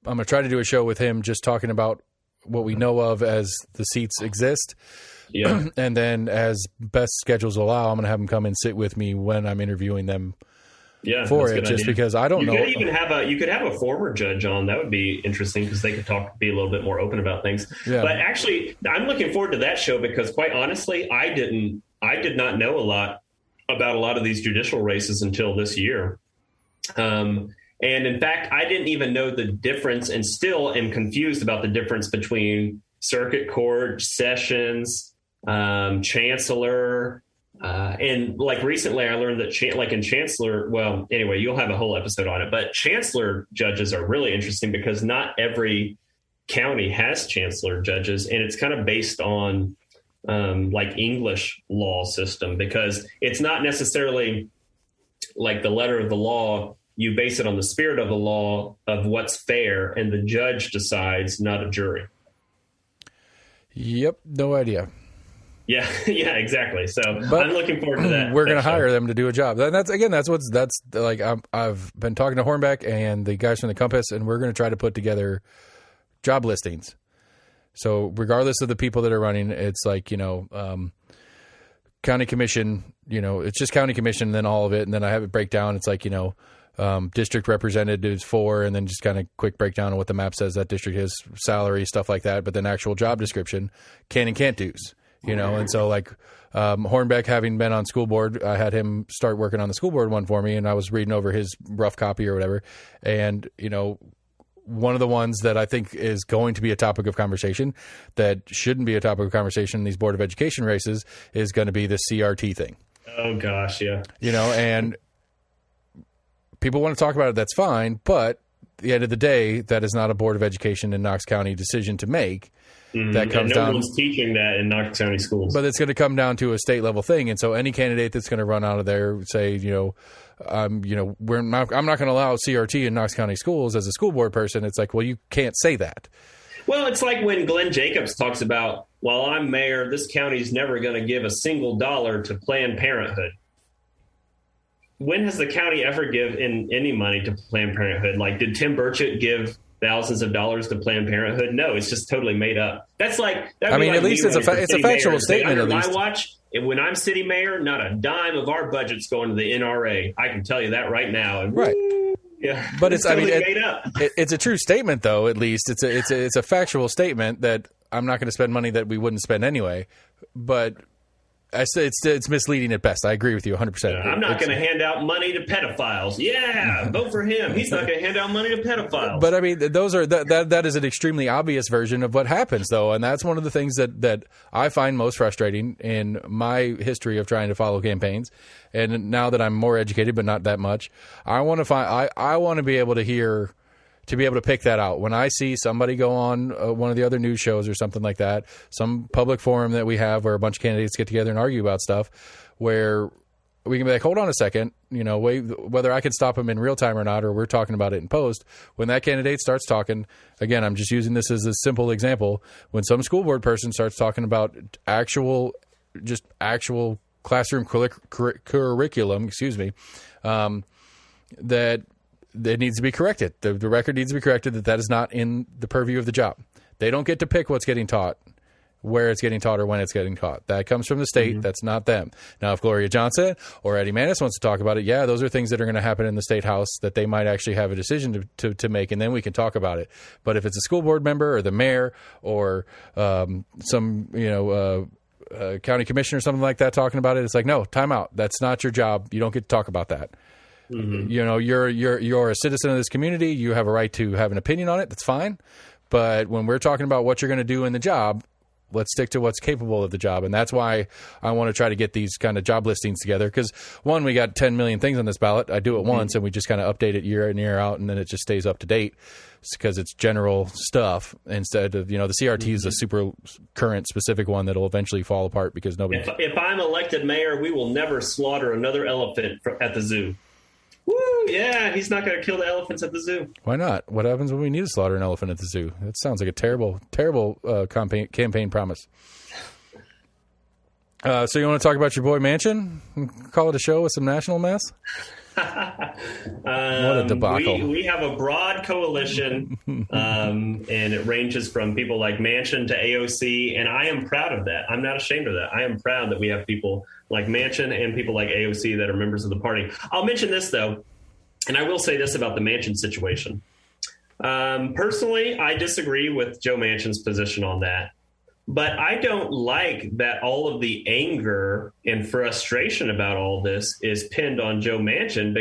S1: I'm going to try to do a show with him just talking about what we know of as the seats exist.
S2: Yeah.
S1: And then as best schedules allow, I'm going to have him come and sit with me when I'm interviewing them for it, just because I don't know.
S2: You could have a former judge on. That would be interesting because they could be a little bit more open about things. Yeah. But actually, I'm looking forward to that show because quite honestly, I did not know a lot about a lot of these judicial races until this year. And in fact, I didn't even know the difference and still am confused about the difference between circuit court, sessions, chancellor. And like recently I learned that in chancellor, well, anyway, you'll have a whole episode on it, but chancellor judges are really interesting because not every county has chancellor judges. And it's kind of based on like English law system, because it's not necessarily like the letter of the law. You base it on the spirit of the law of what's fair, and the judge decides, not a jury.
S1: Yep. No idea.
S2: Yeah, exactly. So I'm looking forward to that.
S1: We're going to hire them to do a job. That's like, I've been talking to Hornbeck and the guys from the Compass, and we're going to try to put together job listings. So regardless of the people that are running, it's like, county commission, it's just county commission, and then all of it. And then I have it break down. It's like, district representatives for, and then just kind of quick breakdown of what the map says that district is, salary, stuff like that. But then actual job description, can and can't do's. And so like Hornbeck, having been on school board, I had him start working on the school board one for me, and I was reading over his rough copy or whatever. And, one of the ones that I think is going to be a topic of conversation that shouldn't be a topic of conversation in these Board of Education races is going to be the CRT thing.
S2: Oh, gosh, yeah.
S1: And people want to talk about it, that's fine, but at the end of the day, that is not a Board of Education in Knox County decision to make. That comes down.
S2: No one's teaching that in Knox County schools.
S1: But it's going to come down to a state level thing, and so any candidate that's going to run out of there say, I'm not going to allow CRT in Knox County schools as a school board person. It's like, well, you can't say that.
S2: Well, it's like when Glenn Jacobs talks about, while I'm mayor, this county's never going to give a single dollar to Planned Parenthood. When has the county ever given any money to Planned Parenthood? Like, did Tim Burchett give thousands of dollars to Planned Parenthood? No, it's just totally made up. That's like,
S1: at least it's a factual statement.
S2: Under my watch, when I'm city mayor, not a dime of our budget's going to the NRA. I can tell you that right now. And
S1: right.
S2: Yeah,
S1: but it's
S2: totally made up.
S1: It's a true statement, though. At least it's a factual statement that I'm not going to spend money that we wouldn't spend anyway. But I say it's misleading at best. I agree with you 100%.
S2: I'm not going to hand out money to pedophiles. Yeah, vote for him. He's not going to hand out money to pedophiles.
S1: But I mean, those are that is an extremely obvious version of what happens, though, and that's one of the things that I find most frustrating in my history of trying to follow campaigns. And now that I'm more educated, but not that much, I want to be able to hear. To be able to pick that out. When I see somebody go on one of the other news shows or something like that, some public forum that we have where a bunch of candidates get together and argue about stuff, where we can be like, hold on a second, whether I can stop them in real time or not, or we're talking about it in post. When that candidate starts talking, again, I'm just using this as a simple example. When some school board person starts talking about actual classroom curriculum, that it needs to be corrected. The record needs to be corrected that is not in the purview of the job. They don't get to pick what's getting taught, where it's getting taught, or when it's getting taught. That comes from the state. Mm-hmm. That's not them. Now, if Gloria Johnson or Eddie Manis wants to talk about it, yeah, those are things that are going to happen in the state house that they might actually have a decision to make, and then we can talk about it. But if it's a school board member or the mayor or some county commissioner or something like that talking about it, it's like, no, time out. That's not your job. You don't get to talk about that. Mm-hmm. You're a citizen of this community. You have a right to have an opinion on it. That's fine. But when we're talking about what you're going to do in the job, let's stick to what's capable of the job. And that's why I want to try to get these kind of job listings together. Because, one, we got 10 million things on this ballot. I do it once, and we just kind of update it year in, year out, and then it just stays up to date because it's general stuff instead of, the CRT is a super current specific one that'll eventually fall apart because nobody...
S2: If I'm elected mayor, we will never slaughter another elephant at the zoo. Woo, yeah, he's not going to kill the elephants at the zoo.
S1: Why not? What happens when we need to slaughter an elephant at the zoo? That sounds like a terrible, terrible campaign promise. So you want to talk about your boy Manchin? Call it a show with some national mess? What a debacle.
S2: We have a broad coalition, and it ranges from people like Manchin to AOC, and I am proud of that. I'm not ashamed of that. I am proud that we have people like Manchin and people like AOC that are members of the party. I'll mention this, though, and I will say this about the Manchin situation. Personally, I disagree with Joe Manchin's position on that. But I don't like that all of the anger and frustration about all this is pinned on Joe Manchin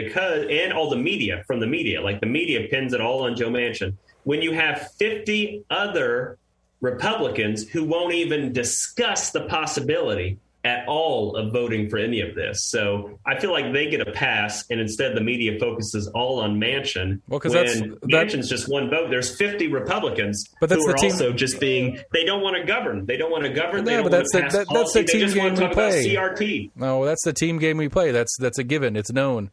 S2: and all the media from the media, like the media pins it all on Joe Manchin. When you have 50 other Republicans who won't even discuss the possibility at all of voting for any of this. So I feel like they get a pass, and instead the media focuses all on Manchin.
S1: Well, because
S2: Manchin's just one vote. There's 50 Republicans who are also just they don't want to govern. They don't want to govern.
S1: Yeah, but that's the team game we play.
S2: CRT.
S1: No, that's the team game we play. That's a given. It's known.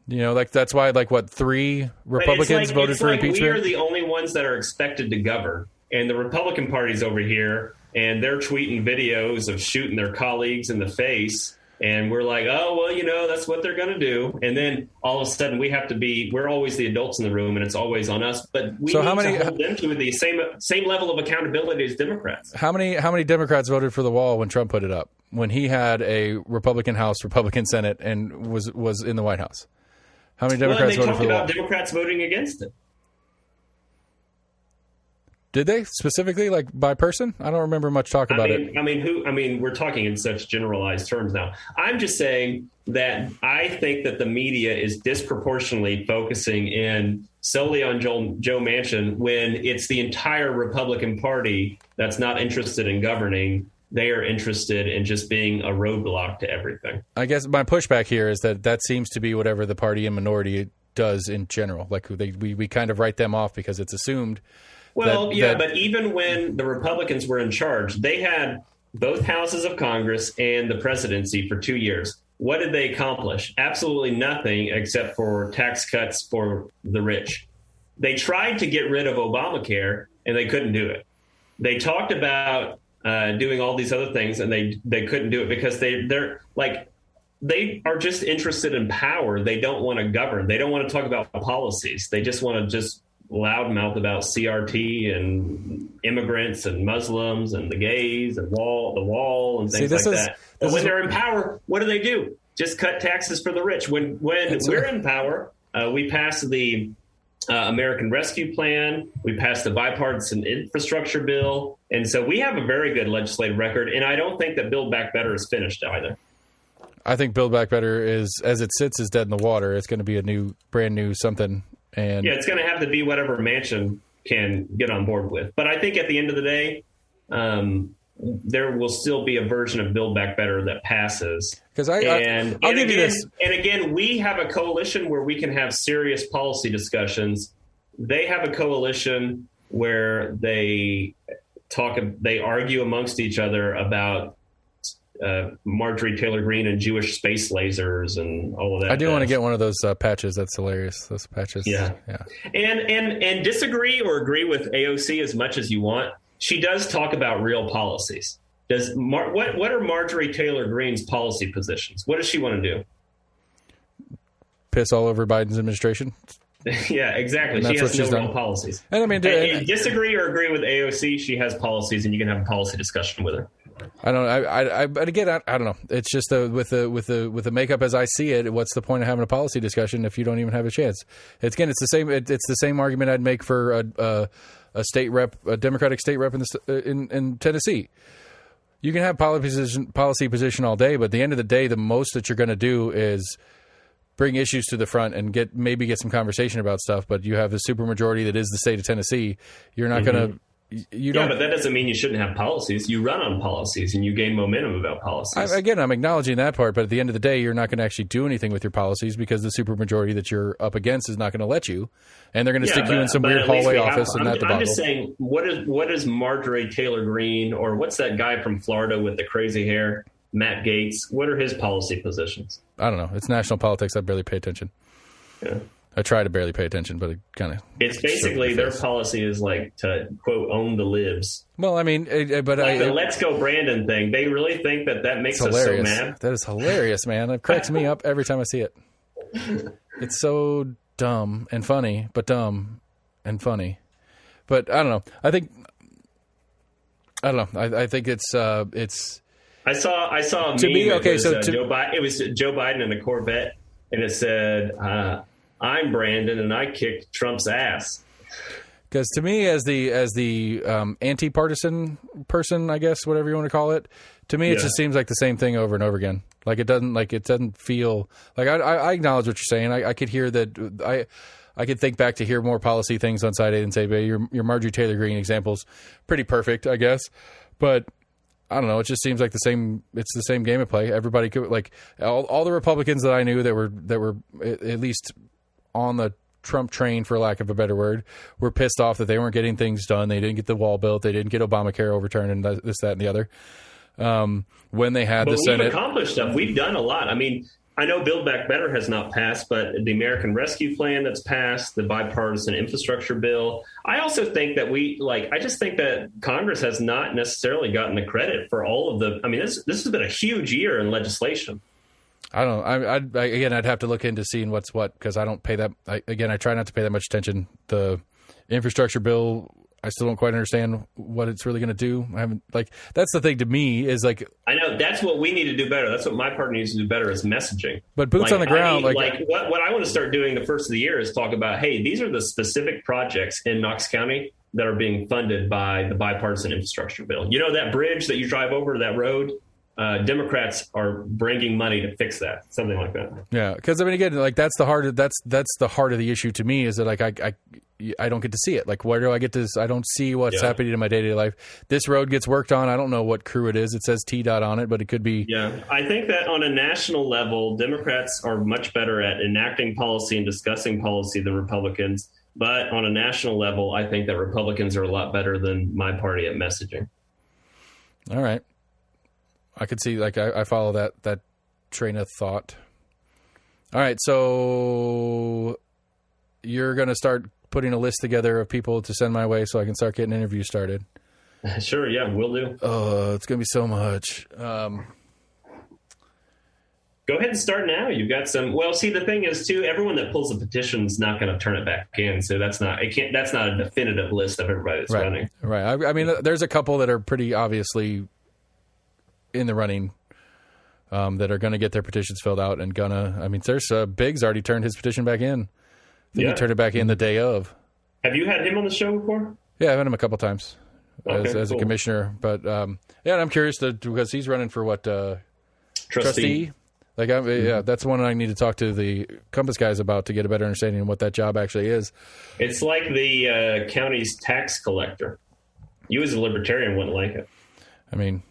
S1: That's why 3 Republicans voted for impeachment.
S2: We are the only ones that are expected to govern, and the Republican Party's over here. And they're tweeting videos of shooting their colleagues in the face. And we're like, oh, well, that's what they're going to do. And then all of a sudden we're always the adults in the room and it's always on us. But we need to hold them to the same level of accountability as Democrats.
S1: How many Democrats voted for the wall when Trump put it up? When he had a Republican House, Republican Senate, and was in the White House? How many Democrats voted for the wall?
S2: Democrats voting against it.
S1: Did they specifically, like, by person? I don't remember much talk about it.
S2: We're talking in such generalized terms now. I'm just saying that I think that the media is disproportionately focusing in solely on Joe Manchin when it's the entire Republican Party that's not interested in governing. They are interested in just being a roadblock to everything. I
S1: guess my pushback here is that seems to be whatever the party in minority does in general. Like we kind of write them off because it's assumed.
S2: Well, but even when the Republicans were in charge, they had both houses of Congress and the presidency for 2 years. What did they accomplish? Absolutely nothing except for tax cuts for the rich. They tried to get rid of Obamacare, and they couldn't do it. They talked about doing all these other things, and they couldn't do it because they're like they are just interested in power. They don't want to govern. They don't want to talk about policies. They just want to just loudmouth about CRT and immigrants and Muslims and the gays and the wall and things like that. But when they're in power, what do? Just cut taxes for the rich. When we're in power, we pass the American Rescue Plan. We passed the bipartisan infrastructure bill. And so we have a very good legislative record. And I don't think that Build Back Better is finished either.
S1: I think Build Back Better is, as it sits, is dead in the water. It's going to be a brand new something. And
S2: it's going to have to be whatever Manchin can get on board with. But I think at the end of the day, there will still be a version of Build Back Better that passes.
S1: Because I'll give you this.
S2: And again, we have a coalition where we can have serious policy discussions. They have a coalition where they argue amongst each other about Marjorie Taylor Greene and Jewish space lasers and all of that.
S1: I do want to get one of those patches. That's hilarious. Those patches.
S2: Yeah. And disagree or agree with AOC as much as you want. She does talk about real policies. What are Marjorie Taylor Greene's policy positions? What does she want to do?
S1: Piss all over Biden's administration.
S2: Yeah, exactly. She has no real policies.
S1: And I mean,
S2: disagree or agree with AOC, she has policies, and you can have a policy discussion with her.
S1: I don't. But again, I don't know. It's just with the makeup as I see it. What's the point of having a policy discussion if you don't even have a chance? It's the same. It's the same argument I'd make for a state rep, a Democratic state rep in Tennessee. You can have policy position all day, but at the end of the day, the most that you're going to do is bring issues to the front and get some conversation about stuff. But you have a supermajority that is the state of Tennessee. You're not going to. But that doesn't mean you shouldn't have policies. You run on policies and you gain momentum about policies. I'm acknowledging that part, but at the end of the day, you're not going to actually do anything with your policies because the supermajority that you're up against is not going to let you, and they're going to stick you in some weird hallway office and that debacle.
S2: I'm just saying, what is Marjorie Taylor Greene, or what's that guy from Florida with the crazy hair, Matt Gaetz? What are his policy positions?
S1: I don't know. It's national politics. I barely pay attention.
S2: Yeah.
S1: I try to barely pay attention, but it kind of...
S2: It's basically their policy is like to, quote, own the libs.
S1: Well, I mean... the
S2: Let's Go Brandon thing. They really think that makes us so mad?
S1: That is hilarious, man. It cracks me up every time I see it. It's so dumb and funny, but dumb and funny. But I don't know. I think it's...
S2: I saw a meme.
S1: To me, okay,
S2: it was Joe Biden in a Corvette, and it said... I'm Brandon, and I kicked Trump's ass.
S1: Because to me, as the anti-partisan person, I guess, whatever you want to call it, to me, it just seems like the same thing over and over again. Like it doesn't feel like I acknowledge what you're saying. I could hear that. I could think back to hear more policy things on side A and say, but your Marjorie Taylor Greene example's pretty perfect, I guess. But I don't know. It just seems like the same. It's the same game of play. Everybody could all the Republicans that I knew that were at least on the Trump train, for lack of a better word, were pissed off that they weren't getting things done. They didn't get the wall built. They didn't get Obamacare overturned and this, that, and the other. When they had the Senate.
S2: We've accomplished stuff. We've done a lot. I mean, I know Build Back Better has not passed, but the American Rescue Plan that's passed, the bipartisan infrastructure bill. I also think that I just think that Congress has not necessarily gotten the credit for all of the, I mean, this has been a huge year in legislation.
S1: I don't know. I'd have to look into seeing what's what, because I don't pay that. I try not to pay that much attention. The infrastructure bill, I still don't quite understand what it's really going to do. I haven't that's the thing to me is I
S2: know that's what we need to do better. That's what my party needs to do better is messaging.
S1: But boots on the ground,
S2: what I want to start doing the first of the year is talk about, hey, these are the specific projects in Knox County that are being funded by the bipartisan infrastructure bill. You know, that bridge that you drive over, that road, Democrats are bringing money to fix that, something like that.
S1: Yeah, because I mean, again, like that's the heart of the issue to me, is that like I don't get to see it. Like, where do I get this? I don't see what's happening in my day-to-day life. This road gets worked on. I don't know what crew it is. It says TDOT on it, but it could be.
S2: Yeah, I think that on a national level, Democrats are much better at enacting policy and discussing policy than Republicans. But on a national level, I think that Republicans are a lot better than my party at messaging.
S1: All right. I could see, like, I follow that train of thought. All right, so you're going to start putting a list together of people to send my way so I can start getting interviews started.
S2: Sure, yeah, will do.
S1: Oh, it's going to be so much.
S2: Go ahead and start now. You've got some. Well, see, the thing is, too, everyone that pulls a petition is not going to turn it back in. So that's not a definitive list of everybody that's running.
S1: Right. I mean, there's a couple that are pretty obviously in the running that are going to get their petitions filled out and I mean, there's Biggs already turned his petition back in. I think he turned it back in the day of.
S2: Have you had him on the show before?
S1: Yeah, I've had him a couple times as
S2: cool.
S1: a commissioner. But yeah, I'm curious because he's running for what? Trustee? Like, that's one I need to talk to the Compass guys about to get a better understanding of what that job actually is.
S2: It's like the county's tax collector. You as a libertarian wouldn't like it.
S1: I mean,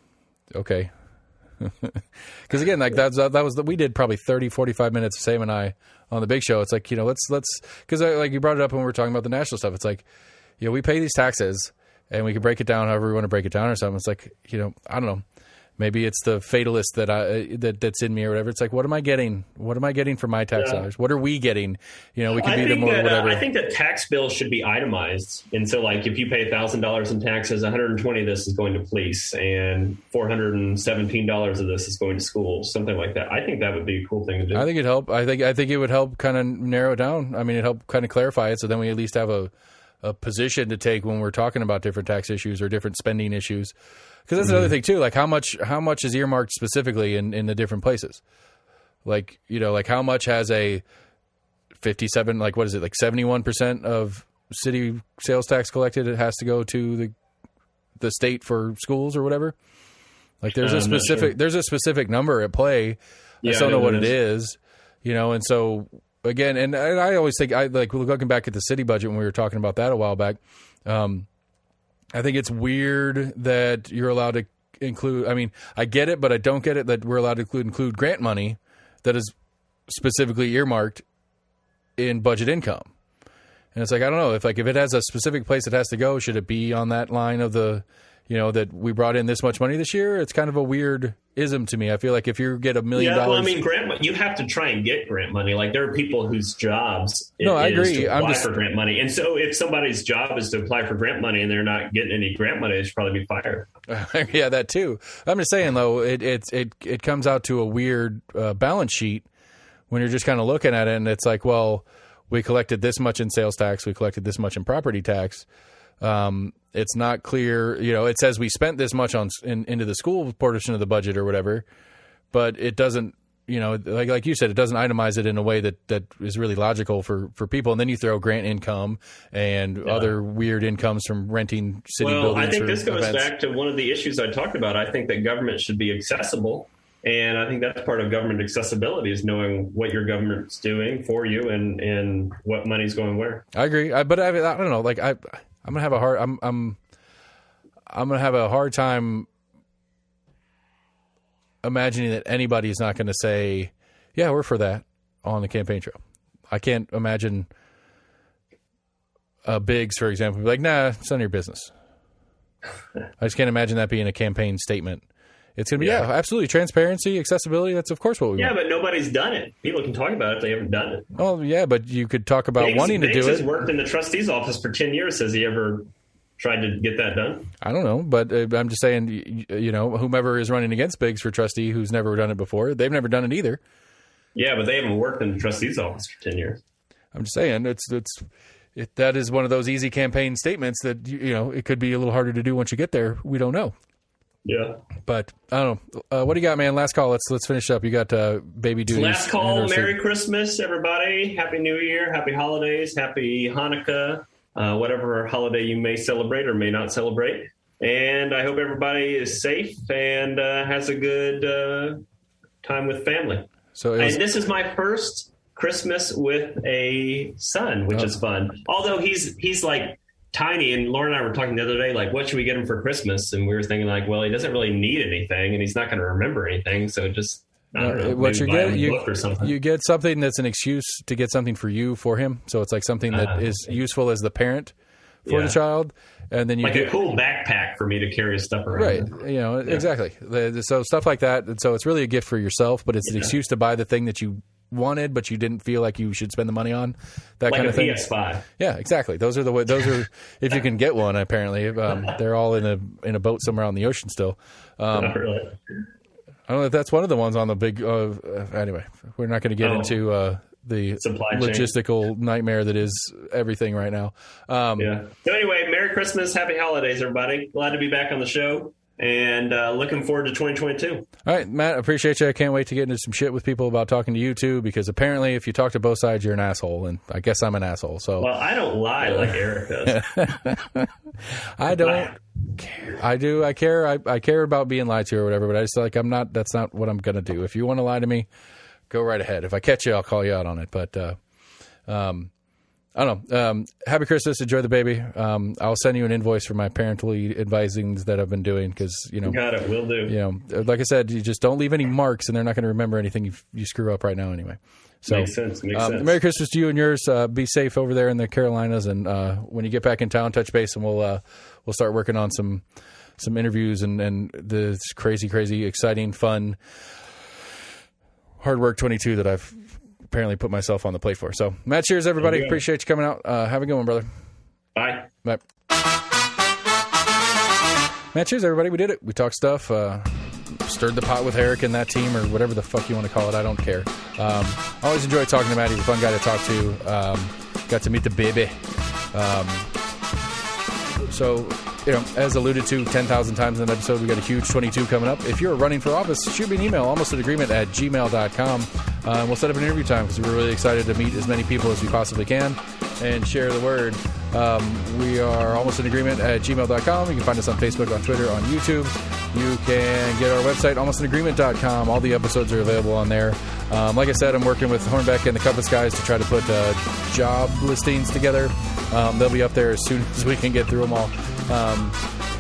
S1: okay. Because again, like that was we did probably 30, 45 minutes of Sam and I on the big show. It's like, let's because like you brought it up when we were talking about the national stuff. It's like, we pay these taxes and we can break it down however we want to break it down or something. It's like, I don't know. Maybe it's the fatalist that's in me or whatever. It's like, what am I getting? What am I getting for my tax dollars? What are we getting? We could be more whatever.
S2: I think that tax bills should be itemized. And so, like, if you pay $1,000 in taxes, $120 of this is going to police and $417 of this is going to schools, something like that. I think that would be a cool thing to do.
S1: I think it'd help. I think it would help kind of narrow it down. I mean, it'd help kind of clarify it. So then we at least have a position to take when we're talking about different tax issues or different spending issues. Because that's another thing too. Like how much is earmarked specifically in the different places? Like, like how much has a 57, like what is it, like 71% of city sales tax collected, it has to go to the state for schools or whatever? Like there's a specific number at play. I just don't know what it is, and so again, and I always think looking back at the city budget when we were talking about that a while back, I think it's weird that you're allowed to include, I mean, I get it, but I don't get it that we're allowed to include grant money that is specifically earmarked in budget income. And it's like, I don't know, if it has a specific place it has to go, should it be on that line of the, that we brought in this much money this year? It's kind of a weird ism to me. I feel like if you get $1 million,
S2: well, I mean, you have to try and get grant money. Like there are people whose jobs
S1: I agree.
S2: To apply for grant money, and so if somebody's job is to apply for grant money and they're not getting any grant money, they should probably be fired.
S1: Yeah, that too. I'm just saying though, it comes out to a weird balance sheet when you're just kind of looking at it, and it's like, well, we collected this much in sales tax, we collected this much in property tax. It's not clear, it says we spent this much into the school portion of the budget or whatever, but it doesn't, like you said, it doesn't itemize it in a way that is really logical for people. And then you throw grant income and other weird incomes from renting city buildings.
S2: Well, I think this goes
S1: events.
S2: back to one of the issues I talked about. I think that government should be accessible. And I think that's part of government accessibility is knowing what your government's doing for you and what money's going where.
S1: I agree. But I don't know, like I'm gonna have a hard time imagining that anybody is not going to say, "Yeah, we're for that" on the campaign trail. I can't imagine Biggs, for example, be like, "Nah, it's none of your business." I just can't imagine that being a campaign statement. It's going to be, absolutely, transparency, accessibility. That's of course what we want.
S2: Yeah, but nobody's done it. People can talk about it. They haven't done it.
S1: Oh, yeah, but you could talk about wanting to do it.
S2: Biggs has worked in the trustee's office for 10 years. Has he ever tried to get that done?
S1: I don't know, but I'm just saying, whomever is running against Biggs for trustee who's never done it before, they've never done it either.
S2: Yeah, but they haven't worked in the trustee's office for 10 years.
S1: I'm just saying, that is one of those easy campaign statements that, it could be a little harder to do once you get there. We don't know.
S2: Yeah.
S1: But I don't know. What do you got, man? Last call. Let's finish up. You got baby duties.
S2: Last call. Merry Christmas, everybody. Happy New Year. Happy holidays. Happy Hanukkah. whatever holiday you may celebrate or may not celebrate. And I hope everybody is safe and has a good time with family. And this is my first Christmas with a son, which is fun. Although he's like tiny, and Lauren and I were talking the other day, like, what should we get him for Christmas? And we were thinking, like, well, he doesn't really need anything, and he's not going to remember anything. So just, I don't know,
S1: what you get,
S2: or something.
S1: You get something that's an excuse to get something for you for him. So it's like something that is useful as the parent for the child. And then you
S2: get a cool backpack for me to carry his stuff around.
S1: Right. Exactly. So stuff like that. And so it's really a gift for yourself, but it's an excuse to buy the thing that you wanted, but you didn't feel like you should spend the money on, that kind of thing.
S2: Like a PS5.
S1: Yeah, exactly. Those are if you can get one. Apparently, they're all in a boat somewhere on the ocean still.
S2: Not really.
S1: I don't know if that's one of the ones on the big. Anyway, we're not going to get into the
S2: supply
S1: logistical nightmare that is everything right now.
S2: So anyway, Merry Christmas, Happy Holidays, everybody. Glad to be back on the show. And looking forward to 2022.
S1: All right, Matt, appreciate you. I can't wait to get into some shit with people about talking to you, too, because apparently if you talk to both sides, you're an asshole, and I guess I'm an asshole. So,
S2: well, I don't lie like Erik does.
S1: I don't care. I do. I care. I care about being lied to or whatever, but I just that's not what I'm going to do. If you want to lie to me, go right ahead. If I catch you, I'll call you out on it. But I don't know. Happy Christmas. Enjoy the baby. I'll send you an invoice for my parentally advisings that I've been doing because,
S2: got it. Will do.
S1: Like I said, you just don't leave any marks and they're not going to remember anything you screw up right now anyway. So,
S2: makes sense.
S1: Merry Christmas to you and yours. Be safe over there in the Carolinas. And when you get back in town, touch base and we'll start working on some interviews and the crazy, crazy, exciting, fun, hard work 22 that I've apparently put myself on the plate for. So, Matt Shears, everybody. Appreciate you coming out. Have a good one, brother.
S2: Bye.
S1: Bye. Matt Shears, everybody. We did it. We talked stuff. Stirred the pot with Erik and that team, or whatever the fuck you want to call it. I don't care. Always enjoy talking to Matt. He's a fun guy to talk to. Got to meet the baby. So, as alluded to 10,000 times in an episode, we got a huge 22 coming up. If you're running for office, shoot me an email, almostatagreement@gmail.com. We'll set up an interview time because we're really excited to meet as many people as we possibly can and share the word. We are almostatagreement@gmail.com. You can find us on Facebook, on Twitter, on YouTube. You can get our website, almostatagreement.com. All the episodes are available on there. Like I said, I'm working with Hornbeck and the Compass guys to try to put job listings together. They'll be up there as soon as we can get through them all.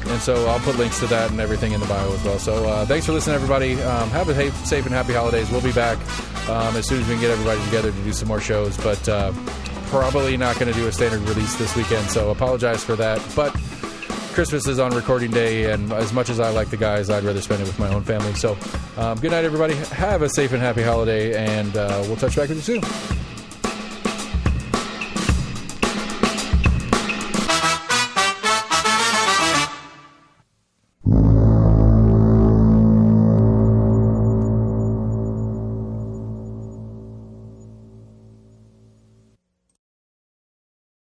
S1: And so I'll put links to that and everything in the bio as well. So thanks for listening, everybody. Have a safe and happy holidays. We'll be back as soon as we can get everybody together to do some more shows. But probably not going to do a standard release this weekend. So apologize for that. But Christmas is on recording day, and as much as I like the guys, I'd rather spend it with my own family. So good night, everybody. Have a safe and happy holiday, and we'll touch back with you soon.